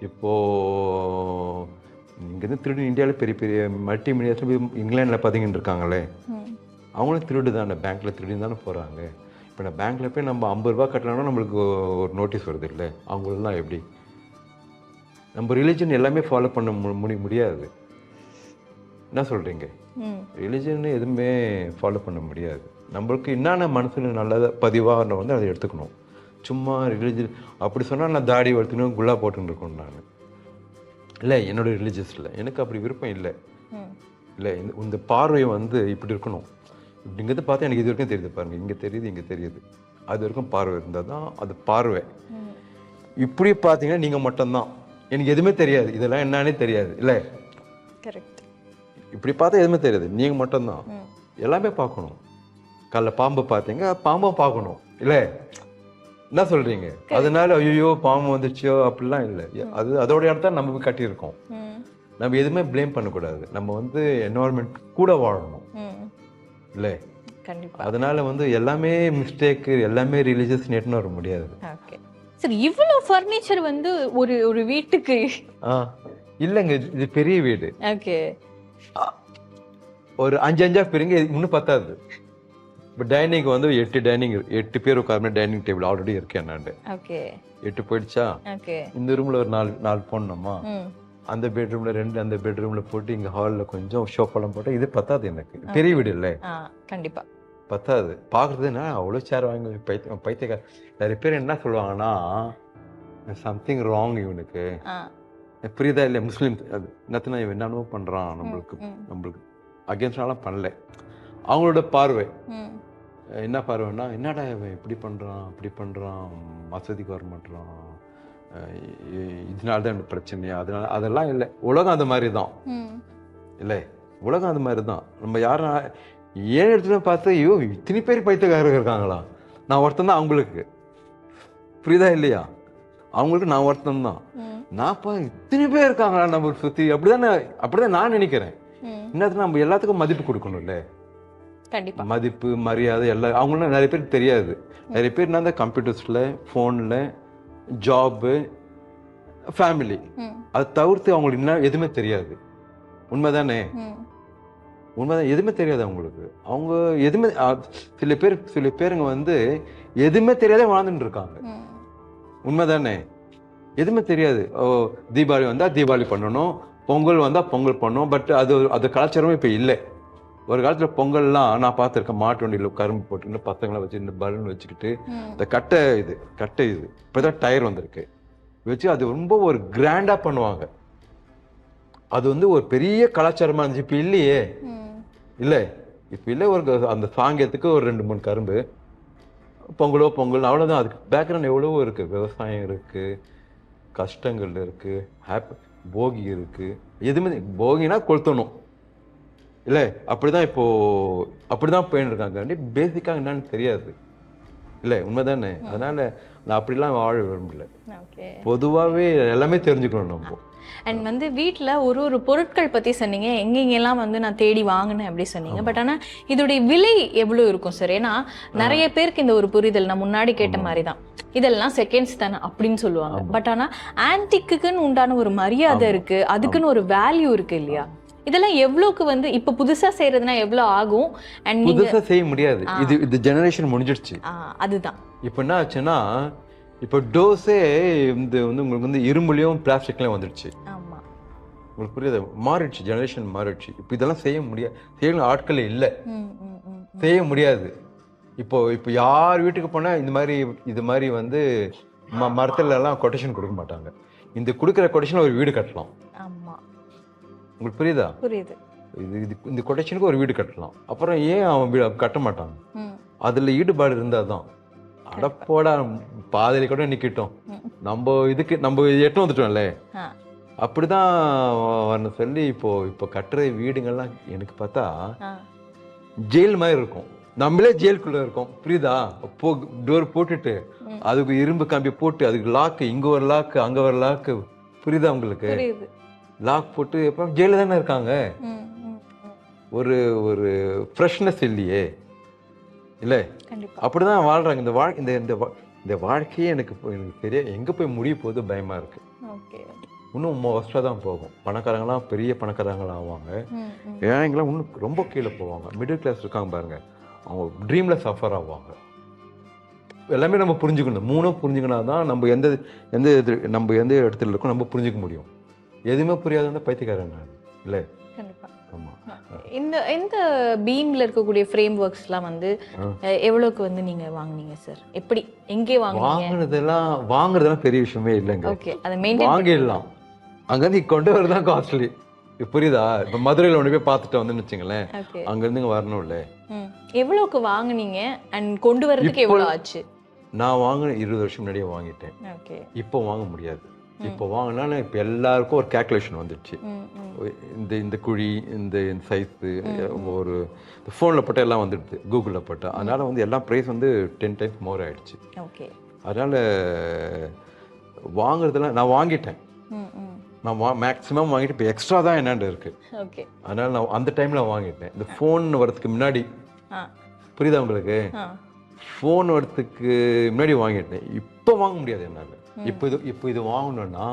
இப்போ இங்கேருந்து திருடு இந்தியாவில் பெரிய பெரிய மல்டி மில்லியன்ஸ் இங்கிலாண்டில் பார்த்தீங்கன்னு இருக்காங்களே, அவங்களும் திருடு தானே, பேங்க்கில் திருடி தானே போகிறாங்க. இப்போ நான் பேங்க்கில் போய் நம்ம 50 ரூபா கட்டலாம்னா நம்மளுக்கு ஒரு நோட்டீஸ் வருது இல்லை. அவங்களெல்லாம் எப்படி? நம்ம ரிலிஜன் எல்லாமே ஃபாலோ பண்ண முடியாது. என்ன சொல்கிறீங்க? ரிலிஜன் எதுவுமே ஃபாலோ பண்ண முடியாது. நம்மளுக்கு என்னென்ன மனசில் நல்லதை பதிவாக வந்து அதை எடுத்துக்கணும். சும்மா ரிலிஜன் அப்படி சொன்னால் நான் தாடி வளர்த்துக்கணும் குல்லா போட்டுன்னு இருக்கணும். நான் இல்லை, என்னோடய ரிலீஜியஸில் எனக்கு அப்படி விருப்பம் இல்லை. இல்லை, இந்த பார்வை வந்து இப்படி இருக்கணும். இப்படிங்கிறது பார்த்தா எனக்கு இது வரைக்கும் தெரியுது பாருங்கள், இங்கே தெரியுது இங்கே தெரியுது, அது வரைக்கும் பார்வை இருந்தால் தான் அது பார்வை. இப்படி பார்த்தீங்கன்னா நீங்கள் மட்டும்தான், எனக்கு எதுவுமே தெரியாது, இதெல்லாம் என்னன்னே தெரியாது. இல்லை, கரெக்ட். இப்படி பார்த்தா எதுவுமே தெரியாது, நீங்கள் மட்டும்தான். எல்லாமே பார்க்கணும். காலைல பாம்பு பார்த்தீங்க, பாம்பும் பார்க்கணும். இல்லை, என்ன சொல்கிறீங்க? அதனால ஐயோ பாம்பு வந்துச்சோ அப்படிலாம் இல்லை. அது அதோட இடத்த நம்ம போய் கட்டியிருக்கோம். நம்ம எதுவுமே ப்ளேம் பண்ணக்கூடாது. நம்ம வந்து என்வாயர்மெண்ட் கூட வாழணும். இல்லை, கண்டிப்பா. அதனால வந்து எல்லாமே மிஸ்டேக்கு, எல்லாமே ரிலீஜியஸ் நேட்னு வர முடியாது. ஓகே சார், இவ்வளோ ஃபர்னிச்சர் வந்து ஒரு வீட்டுக்கு இல்லைங்க, இது பெரிய வீடு. ஓகே, ஒரு 5 பேருங்க இன்னும் பத்தாது. இப்போ டைனிங் வந்து 8 பேர் உட்கார்ந்து டைனிங் டேபிள் ஆல்ரெடி இருக்கேன் நான். ஓகே, 8 போயிடுச்சா? ஓகே. இந்த ரூம்ல ஒரு 4 போடணுமா? அந்த பெட்ரூம்ல 2, அந்த பெட்ரூம்ல போட்டு இங்க ஹாலில் கொஞ்சம் ஷோஃபெல்லாம் போட்டு இது பத்தாது எனக்கு. பெரிய வீடு இல்லை, கண்டிப்பா பத்தாது. பார்க்குறதுன்னா அவ்வளோ சேர் வாங்கி பைத்தியக்கார. நிறைய பேர் என்ன சொல்லுவாங்கன்னா சம்திங் ராங் இவனுக்கு, புரியுதா இல்லை? முஸ்லீம் அது என்னத்தினா இவன் என்னென்னமோ பண்ணுறான், நம்மளுக்கு அகேன்ஸ்டாலாம் பண்ணல. அவங்களோட பார்வை என்ன பார்வைன்னா, என்னடா இவன் இப்படி பண்ணுறான் அப்படி பண்ணுறான், வசதிக்கு வர மாட்டான், இதனால தான் எனக்கு பிரச்சனையா? அதெல்லாம் இல்லை. உலகம் அந்த மாதிரி தான். இல்லை, உலகம் அந்த மாதிரி தான். நம்ம யாரும் ஏன் இடத்துல பார்த்து ஐயோ இத்தனை பேர் பைத்தியக்காரங்க இருக்காங்களா, நான் ஒருத்தன் தான் அவங்களுக்கு, புரியுதா இல்லையா? அவங்களுக்கு நான் ஒருத்தன் தான். நான்ப்பா இத்தனை பேர் இருக்காங்களா நம்ம சுற்றி, அப்படிதான் நான் நினைக்கிறேன். இன்னத்துக்கு நம்ம எல்லாத்துக்கும் மதிப்பு கொடுக்கணும்ல. கண்டிப்பா மதிப்பு மரியாதை எல்லாம் அவங்களும் நிறைய பேருக்கு தெரியாது. நிறைய பேர் என்ன கம்ப்யூட்டர்ஸில், ஃபோனில், ஜாப்பு, ஃபேமிலி, அதை தவிர்த்து அவங்களுக்கு என்ன எதுவுமே தெரியாது. உண்மைதானே? உண்மைதான், எதுவுமே தெரியாது அவங்களுக்கு. அவங்க எதுவுமே சில பேருங்க வந்து எதுவுமே தெரியாத வாழ்ந்துட்டு இருக்காங்க. உண்மைதானே? எதுவுமே தெரியாது. தீபாவளி வந்தால் தீபாவளி பண்ணணும், பொங்கல் வந்தால் பொங்கல் பண்ணணும். பட் அது கலாச்சாரமே இப்போ இல்லை. ஒரு காலத்தில் பொங்கல்லாம் நான் பார்த்துருக்கேன், மாட்டு வண்டியில் கரும்பு போட்டுக்கிட்டு பசங்களை வச்சு இந்த பலூன் வச்சுக்கிட்டு இந்த கட்டை இது இப்போதான் டயர் வந்திருக்கு வச்சு அது ரொம்ப ஒரு கிராண்டாக பண்ணுவாங்க. அது வந்து ஒரு பெரிய கலாச்சாரமாக இருந்துச்சு. இப்போ இல்லையே, இல்லை இப்போ இல்லை. ஒரு அந்த சாங்கியத்துக்கு ஒரு 2-3 கரும்பு, பொங்கல் அவ்வளோதான். அதுக்கு பேக்ரவுண்ட் எவ்வளவோ இருக்குது. விவசாயம் இருக்குது, கஷ்டங்கள் இருக்குது, போகி இருக்குது. எதுவுமே போகினா கொளுத்தணும் இல்லை, அப்படிதான் போயின்னு இருக்காங்க. பேசிக்காக என்னன்னு தெரியாது இல்லை, உண்மைதானே? அதனால நான் அப்படிலாம் வாழ விரும்பல. பொதுவாகவே எல்லாமே தெரிஞ்சுக்கணும் நம்ம. அண்ட் வந்து வீட்டில் ஒரு பொருட்கள் பற்றி சொன்னீங்க, எங்கெங்கெல்லாம் வந்து நான் தேடி வாங்கினேன் அப்படி சொன்னீங்க. பட் ஆனால் இதோடைய விலை எவ்வளோ இருக்கும் சார்? ஏன்னா நிறைய பேருக்கு இந்த ஒரு புரிதல், நான் முன்னாடி கேட்ட மாதிரி தான், இதெல்லாம் செகண்ட்ஸ் தானே அப்படின்னு சொல்லுவாங்க. பட் ஆனால் ஆன்டிக்குன்னு உண்டான ஒரு மரியாதை இருக்கு, அதுக்குன்னு ஒரு வேல்யூ இருக்கு இல்லையா? இதெல்லாம் எவ்வளோக்கு வந்து இப்போ புதுசாக செய்யறதுனா எவ்வளோ ஆகும்? அண்ட் புதுசாக செய்ய முடியாது. இது ஜெனரேஷன் முடிஞ்சிடுச்சு. அதுதான் இப்போ என்ன ஆச்சுன்னா, இப்போ டோஸே வந்து உங்களுக்கு வந்து இரும்புலையும் பிளாஸ்டிக்லையும் வந்துடுச்சு. ஆமாம், உங்களுக்கு புரியுது? மாறிடுச்சு, ஜெனரேஷன் மாறிடுச்சு. இப்போ இதெல்லாம் செய்ய முடியாது, செய்யணும் ஆட்கள் இல்லை, செய்ய முடியாது. இப்போ யார் வீட்டுக்கு போனால் இது மாதிரி வந்து மரத்துல எல்லாம் கொட்டேஷன் கொடுக்க மாட்டாங்க. இந்த கொடுக்குற கொட்டேஷன் ஒரு வீடு கட்டலாம். உங்களுக்கு புரியுதா? புரியுது. இந்த கொட்டேஷனுக்கு ஒரு வீடு கட்டலாம். அப்புறம் ஏன் அவன் கட்ட மாட்டாங்க? அதில் ஈடுபாடு இருந்தால் தான். அடப்போடா பாதையில கூட நிற்கட்டும், நம்ம எட்டு வந்துட்டோம்ல, அப்படிதான் சொல்லி இப்போ கட்டுற வீடுங்கள்லாம் எனக்கு பார்த்தா ஜெயில் மாதிரி இருக்கும். நம்மளே ஜெயிலுக்குள்ள இருக்கோம், புரியுதா? டோர் போட்டுட்டு அதுக்கு இரும்பு கம்பி போட்டு அதுக்கு லாக்கு, இங்க ஒரு லாக்கு அங்க ஒரு லாக்கு, புரியுதா உங்களுக்கு? லாக் போட்டு எப்போ ஜெயில தானே இருக்காங்க. ஒரு ஃப்ரெஷ்னஸ் இல்லையே, இல்லை? அப்படிதான் வாழ்றாங்க. இந்த வாழ்க்கையே எனக்கு தெரிய எங்க போய் முடிய போகுது பயமா இருக்கு. இன்னும் மோஸ்டாக தான் போகும். பணக்காரங்களாம் பெரிய பணக்காரங்களாம் ஆவாங்க, ஏழைங்களாம் இன்னும் ரொம்ப கீழே போவாங்க. மிடில் கிளாஸ் இருக்காங்க பாருங்க, அவங்க ட்ரீம்ல சஃபர் ஆவாங்க. எல்லாமே நம்ம புரிஞ்சுக்கணும். மூணும் புரிஞ்சுக்கினா தான் நம்ம எந்த இடத்துல இருக்கோம் நம்ம புரிஞ்சுக்க முடியும். எதுவுமே புரியாத பைத்தியக்காரன் நான், இல்லை? ஆமாம். இந்த பீம்ல இருக்கக்கூடிய ஃப்ரேம் ஒர்க்ஸ்லாம் வந்து எவ்வளவுக்கு வந்து நீங்க வாங்குனீங்க சார்? எப்படி எங்கே வாங்குனீங்க? வாங்குறதெல்லாம் பெரிய விஷயமே இல்லைங்க. ஓகே, அதை மெயின்டைன் வாங்கிடலாம். அங்கேருந்து கொண்டு வரதான் காஸ்ட்லி. புரியுதா? இப்போ மதுரையில் ஒன்று போய் பார்த்துட்டு வந்துன்னு வச்சுங்களேன், அங்கேருந்து இங்கே வரணும்ல. எவ்வளவுக்கு வாங்குனீங்க அண்ட் கொண்டு வரதுக்கு எவ்வளோ ஆச்சு? நான் வாங்கின 20 வருஷம் முன்னாடியே வாங்கிட்டேன். இப்போ வாங்க முடியாது. இப்போ வாங்கினா இப்போ எல்லாருக்கும் ஒரு கேல்குலேஷன் வந்துடுச்சு. இந்த குழி, இந்த சைஸு, ஒரு ஃபோனில் போட்டால் எல்லாம் வந்துடுது, கூகுளில் போட்டால். அதனால் வந்து எல்லாம் ப்ரைஸ் வந்து 10 times மோர் ஆகிடுச்சு. அதனால் வாங்குறதுலாம் நான் வாங்கிட்டேன். நான் மேக்ஸிமம் வாங்கிட்டு இப்போ எக்ஸ்ட்ரா தான் என்னென்ன இருக்குது. அதனால் நான் அந்த டைமில் வாங்கிட்டேன். இந்த ஃபோன் வரதுக்கு முன்னாடி, புரியுதா உங்களுக்கு? ஃபோன் வரதுக்கு முன்னாடி வாங்கிட்டேன். இப்போ வாங்க முடியாது என்னால். இப்போ இது வாங்கணும்னா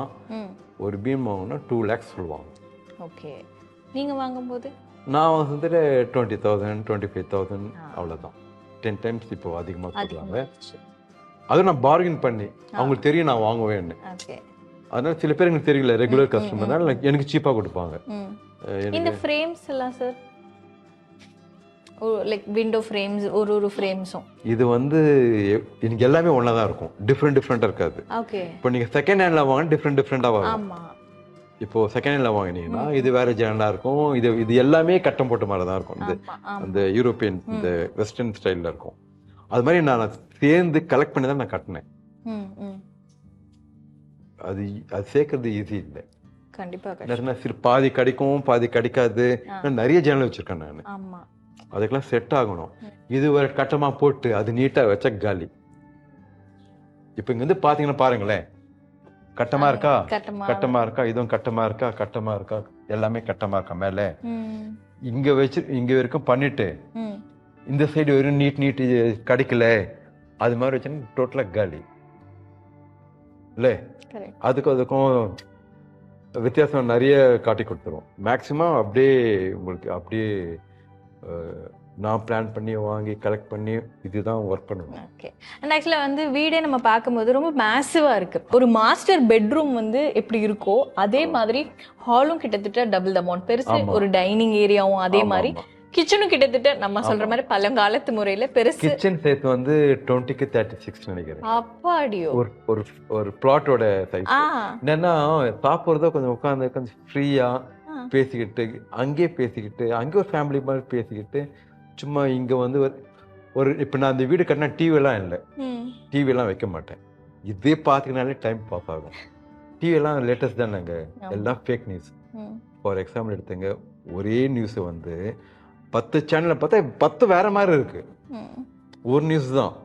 ஒரு பீம் வாங்கணும்னா 2 lakhs சொல்லுவாங்க. ஓகே, நீங்கள் வாங்கும்போது நான் வந்துட்டு 20,000 25,000 அவ்வளோதான். 10 times இப்போ அதிகமாக சொல்லுவாங்க. அதுவும் நான் பார்கெயின் பண்ணி, அவங்களுக்கு தெரியும் நான் வாங்குவேன்னு. அதனால சில பேர் எனக்கு தெரியல, ரெகுலர் கஸ்டமர்னால எனக்கு சீப்பாக கொடுப்பாங்க. இந்த ஃப்ரேம்ஸ் எல்லாம் சார், லைக் விண்டோ ஃப்ரேம்ஸ், ஒரு ஃப்ரேம்ஸும் இது வந்து எனக்கு எல்லாமே ஒன்றா தான் இருக்கும், டிஃப்ரெண்ட்டாக இருக்காது. ஓகே, இப்போ நீங்கள் செகண்ட் ஹேண்டில் வாங்கினா டிஃப்ரெண்ட்டாக வரும். ஆமாம். இப்போ செகண்ட் ஹேண்டில் வாங்கினீங்கன்னா இது வேற ஜெனலாக இருக்கும். இது எல்லாமே கட்டம் போட்ட மாதிரி தான் இருக்கும். இது அந்த யூரோப்பியன், இந்த வெஸ்டர்ன் ஸ்டைலில் இருக்கும். அது மாதிரி நான் சேர்ந்து கலெக்ட் பண்ணி தான் நான் கட்டினேன். அது சேர்க்கறது ஈஸி இல்லை. கண்டிப்பாக பாதி கிடைக்கும், பாதி கிடைக்காது. நிறைய ஜன்னல் வச்சிருக்கேன் நான். அதுக்கெல்லாம் செட் ஆகணும். இது ஒரு கட்டமாக போட்டு அது நீட்டாக வச்சா காலி. இப்போ இங்கே வந்து பார்த்தீங்கன்னா பாருங்களேன், கட்டமாக இருக்கா, கட்டமாக இருக்கா, இதுவும் கட்டமாக இருக்கா, கட்டமாக இருக்கா, எல்லாமே கட்டமாக இருக்கா. மேலே இங்கே வச்சு இங்கே வரைக்கும் பண்ணிட்டு இந்த சைடு வெறும் நீட் கிடைக்கல, அது மாதிரி வச்சுன்னா டோட்டலாக காலி இல்லை. அதுக்கும் வித்தியாசம் நிறைய காட்டி கொடுத்துரும். மேக்ஸிமம் அப்படியே உங்களுக்கு அப்படியே நான் பிளான் பண்ணி வாங்கி கலெக்ட் பண்ணி இதுதான் ஒர்க் பண்ணுவேன். ஓகே, அண்ட் ஆக்சுவலாக வந்து வீடே நம்ம பார்க்கும்போது ரொம்ப மேசிவாக இருக்குது. ஒரு மாஸ்டர் பெட்ரூம் வந்து எப்படி இருக்கோ அதே மாதிரி ஹாலும் கிட்டத்தட்ட டபுள் த அமௌண்ட் பெருசு. ஒரு டைனிங் ஏரியாவும் அதே மாதிரி, கிச்சனும் கிட்டத்தட்ட நம்ம சொல்ற மாதிரி பழங்காலத்து முறையில பெருசு. கிச்சன் சைஸ் வந்து 20 × 36 நினைக்கிறேன். அப்பாடியோ, ஒரு பிளாட்டோட சைஸ். என்னன்னா சாப்பிட்றதோ கொஞ்சம் உட்காந்து கொஞ்சம் ஃப்ரீயா பேசிக்கிட்டு, அங்கே ஒரு ஃபேமிலி மாதிரி பேசிக்கிட்டு, சும்மா இங்க வந்து ஒரு இப்போ நான் அந்த வீடு கட்டினா டிவிலாம் இல்லை, டிவிலாம் வைக்க மாட்டேன். இதே பார்த்தீங்கனாலே டைம் பாஸ் ஆகும். டிவிலாம் லேட்டஸ்ட் தானேங்க, எல்லாம் ஃபேக் நியூஸ். ஃபார் எக்ஸாம்பிள் எடுத்துங்க, ஒரே நியூஸை வந்து 10 சேனலில் பார்த்தா 10 வேற மாதிரி இருக்கு. ஒரு நியூஸ் தான்,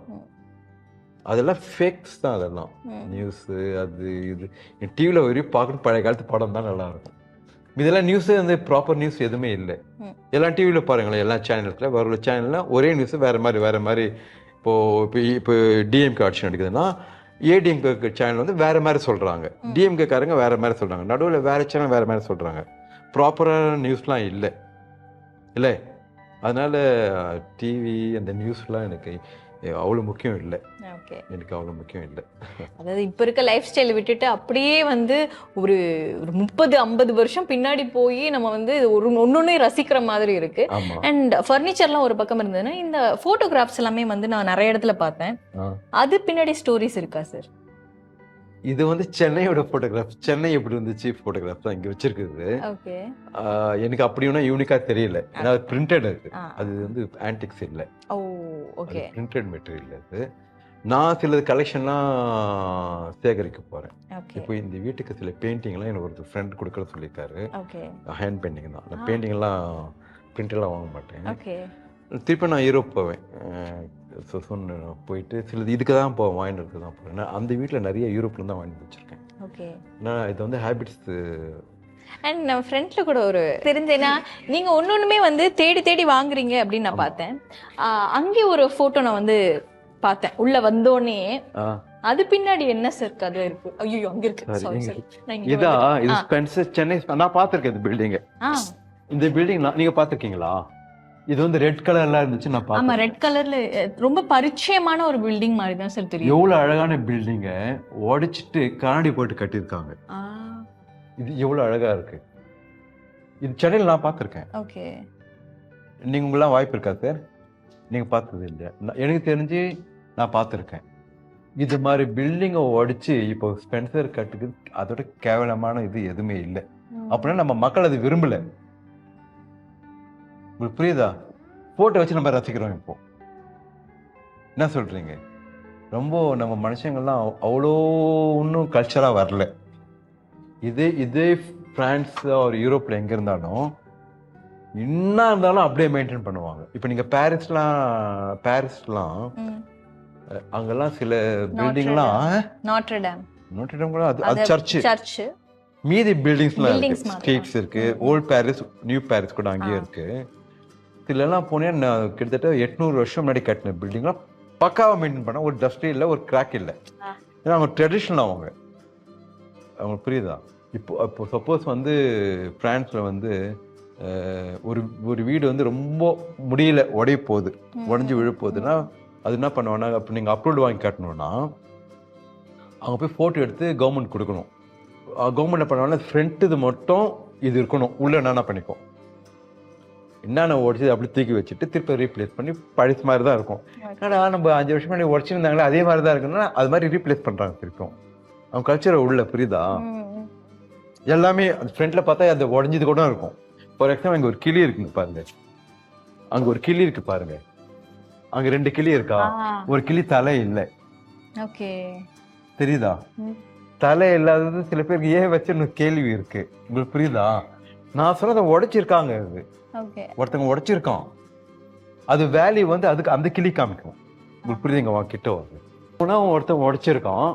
அதெல்லாம் ஃபேக்ஸ் தான். அதெல்லாம் நியூஸு அது இது டிவியில் வரையும் பார்க்கணும். பழைய காலத்து படம் தான் நல்லா இருக்கும். இதெல்லாம் நியூஸே வந்து ப்ராப்பர் நியூஸ் எதுவுமே இல்லை. எல்லாம் டிவியில் பாருங்களேன், எல்லா சேனல்ஸில் வர சேனல்லாம் ஒரே நியூஸு வேறு மாதிரி. இப்போ டிஎம்கே ஆட்சி நடக்குதுன்னா ஏடிஎம்கே சேனல் வந்து வேறு மாதிரி சொல்கிறாங்க, டிஎம்கேக்காரங்க வேறு மாதிரி சொல்கிறாங்க, நடுவில் வேறு சேனல் வேறு மாதிரி சொல்கிறாங்க. ப்ராப்பரான நியூஸ்லாம் இல்லை. அதனால் டிவி அந்த நியூஸ்லாம் எனக்கு அவ்வளோ முக்கியம் இல்லை. எனக்கு அவ்வளோ முக்கியம் இல்லை. அதாவது இப்போ இருக்க லைஃப் ஸ்டைல் விட்டுட்டு அப்படியே வந்து ஒரு 30-50 வருஷம் பின்னாடி போய் நம்ம வந்து ஒன்னொன்னே ரசிக்கிற மாதிரி இருக்கு. அண்ட் ஃபர்னிச்சர்லாம் ஒரு பக்கம் இருந்ததுன்னா, இந்த ஃபோட்டோகிராஃப்ஸ் எல்லாமே வந்து நான் நிறைய இடத்துல பார்த்தேன். அது பின்னாடி ஸ்டோரிஸ் இருக்கா சார்? இது வந்து சென்னையோட ஃபோட்டோகிராஃப். சென்னை எப்படி இருந்துச்சு ஃபோட்டோகிராஃப் தான் இங்கே வச்சிருக்குது. எனக்கு அப்படி ஒன்றும் யூனிக்காக தெரியல. ஏன்னா அது பிரிண்டட் இருக்கு, அது வந்து ஆன்டிக்ஸ் இல்லை, பிரிண்டட் மெட்டீரியல். அது நான் சில கலெக்ஷன்லாம் சேகரிக்க போகிறேன். இப்போ இந்த வீட்டுக்கு சில பெயிண்டிங்லாம் எனக்கு ஒரு ஃப்ரெண்ட் கொடுக்குற சொல்லியிருக்காரு. ஹேண்ட் பெயிண்டிங் தான். அந்த பெயிண்டிங்லாம் பிரிண்டெல்லாம் வாங்க மாட்டேன். திருப்பி நான் யூரோப் போவேன். சொன்ன போயிட்டு சில இதுக்கு தான் போவேன், வாங்கிட்டு தான் போகிறேன். அந்த வீட்டில் நிறைய யூரோப்ல தான் வாங்கிட்டு வச்சுருக்கேன். நான் இது வந்து ஹேபிட்ஸ். அண்ட் நம்ம ஃப்ரெண்ட்ல கூட ஒரு தெரிஞ்சேன்னா, நீங்கள் ஒன்னொன்றுமே வந்து தேடி வாங்குறீங்க அப்படின்னு நான் பார்த்தேன். அங்கே ஒரு ஃபோட்டோ நான் வந்து பார்த்தேன். உள்ள வந்தோடனே அது பின்னாடி என்ன சார் கதை இருக்கு? ஐயோ, அங்க இருக்கு. இது ஸ்பென்சர் சென்னை. நான் பார்த்துருக்கேன் இந்த பில்டிங். இந்த பில்டிங் நீங்க பார்த்துருக்கீங்களா? இது வந்து ரெட் கலர்ல இருந்துச்சு. நான் பார்த்தேன். ஆமா, ரெட் கலர்ல ரொம்ப பரிச்சயமான ஒரு பில்டிங் மாதிரி தான் சார் தெரியும். எவ்வளவு அழகான பில்டிங்க உடைச்சிட்டு கண்ணாடி போட்டு கட்டியிருக்காங்க. இது எவ்வளவு அழகா இருக்கு. இது சென்னையில் நான் பார்த்துருக்கேன். ஓகே. நீங்கள் உங்களாம் வாய்ப்பு இருக்கா சார்? நீங்கள் பார்த்தது இல்லை. எனக்கு தெரிஞ்சு நான் பார்த்துருக்கேன். இது மாதிரி பில்டிங்கை உடைச்சு இப்போ ஸ்பென்சர் கட்டுக்கு அதோட கேவலமான இது எதுவுமே இல்லை. அப்படின்னா நம்ம மக்கள் அது விரும்பலை. உங்களுக்கு புரியுதா? போட்டோ வச்சு நம்ம ரசிக்கிறோம். இப்போ என்ன சொல்றீங்க? ரொம்ப நம்ம மனுஷங்கள்லாம் அவ்வளோ இன்னும் கல்ச்சராக வரல. இதே பிரான்ஸ் ஒரு யூரோப்பில் எங்கே இருந்தாலும் என்ன இருந்தாலும் அப்படியே மெயின்டைன் பண்ணுவாங்க. இப்போ நீங்கள் பாரிஸ்லாம் அங்கெல்லாம் சில பில்டிங்லாம் நோட்ரடாம் அது சர்ச்சு, மீதி பில்டிங்ஸ்லாம் இருக்கு, ஸ்ட்ரீட்ஸ் இருக்கு, ஓல்ட் பாரிஸ், நியூ பாரிஸ் கூட அங்கேயும் இருக்கு. இதுலலாம் போனேன் கிட்டத்தட்ட 800 வருஷம் முன்னாடி கட்டின பில்டிங்லாம் பக்காவாக மெயின்டைன் பண்ண, ஒரு டஸ்ட் இல்லை, ஒரு கிராக் இல்லை. ஏன்னா அவங்க ட்ரெடிஷ்னல் அவங்களுக்கு புரியுதா? இப்போ சப்போஸ் வந்து பிரான்ஸில் வந்து ஒரு வீடு வந்து ரொம்ப முடியல, உடைய போகுது, உடஞ்சி விழ போகுதுன்னா அது என்ன பண்ணுவாங்கன்னா, அப்போ நீங்கள் அப்ரூவல் வாங்கி காட்டணும்னா அவங்க போய் ஃபோட்டோ எடுத்து கவர்மெண்ட் கொடுக்கணும். கவர்மெண்ட் என்ன பண்ணுவாங்கன்னா ஃப்ரண்ட் இது மட்டும் இது இருக்கணும், உள்ள என்னென்ன பண்ணிக்கும், என்னென்ன உடச்சி அப்படி தூக்கி வச்சுட்டு திருப்பி ரீப்ளேஸ் பண்ணி பழசு மாதிரி தான் இருக்கும். ஆனால் நம்ம 5 வருஷம் முன்னாடி உடச்சிருந்தாங்களே அதே மாதிரி தான் இருக்குன்னா அது மாதிரி ரீப்ளேஸ் பண்ணுறாங்க திருப்பியும். அவங்க கல்ச்சரை உள்ள புரியுதா? எல்லாமே ஃப்ரண்ட்டில் பார்த்தா அந்த உடஞ்சது கூட இருக்கும். ஃபார் எக்ஸாம்பிள் அங்கே ஒரு கிளி இருக்குங்க பாருங்க, அங்கே ஒரு கிளி இருக்கு பாருங்க, அங்கே 2 கிளி இருக்கா, ஒரு கிளி தலை இல்லை. தெரியுதா? தலை இல்லாதது சில பேருக்கு ஏன் வச்சுன்னு கேள்வி இருக்கு. உங்களுக்கு புரியுதா? நான் சொன்னதை உடைச்சிருக்காங்க, அது ஒருத்தங்க உடைச்சிருக்கான், அது வேல்யூ வந்து அதுக்கு அந்த கிளி காமிக்கும். உங்களுக்கு புரியுதுங்க? கிட்ட வருது ஒருத்தன் உடைச்சிருக்கான்,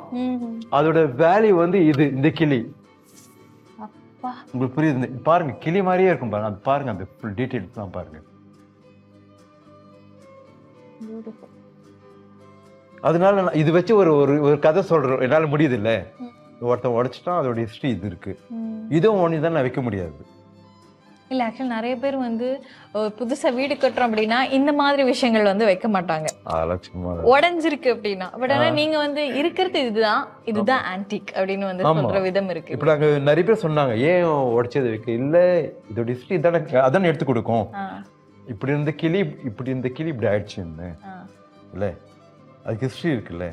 அதோட வேல்யூ வந்து இந்த கிளி. உங்களுக்கு புரியுது? பாருங்க கிளி மாதிரியே இருக்கும் பாருங்க, அது பாருங்க, அந்த ஃபுல் டீடைல்ஸ் தான் பாருங்க. அதனால இது வச்சு ஒரு கதை சொல்றோம், என்னால முடியுது இல்ல. ஒருத்தன் உடைச்சிட்டான், அதோட ஹிஸ்டரி இது இருக்கு, இதுவும் ஒண்ணு தான் நான் வைக்க முடியாது. இல்ல ஆக்சுவலி நிறைய பேர் வந்து புதுசா வீடு கட்டுறோம் அப்படின்னா இந்த மாதிரி விஷயங்கள் வந்து வைக்க மாட்டாங்க, உடைஞ்சிருக்கு அப்படின்னா. பட் ஆனா நீங்க வந்து இருக்கிறது இதுதான் ஆன்டிக் அப்படின்னு வந்து சொல்ற விதம் இருக்கு. இப்ப நாங்க நிறைய பேர் சொன்னாங்க ஏன் உடைச்சது வைக்க, இல்ல இதோட ஹிஸ்டரி தானே அதான் எடுத்து கொடுக்கும். இப்படி இருந்த கிளி இப்படி ஆயிடுச்சுன்னு இல்ல, அதுக்கு ஹிஸ்டரி இருக்குல்ல.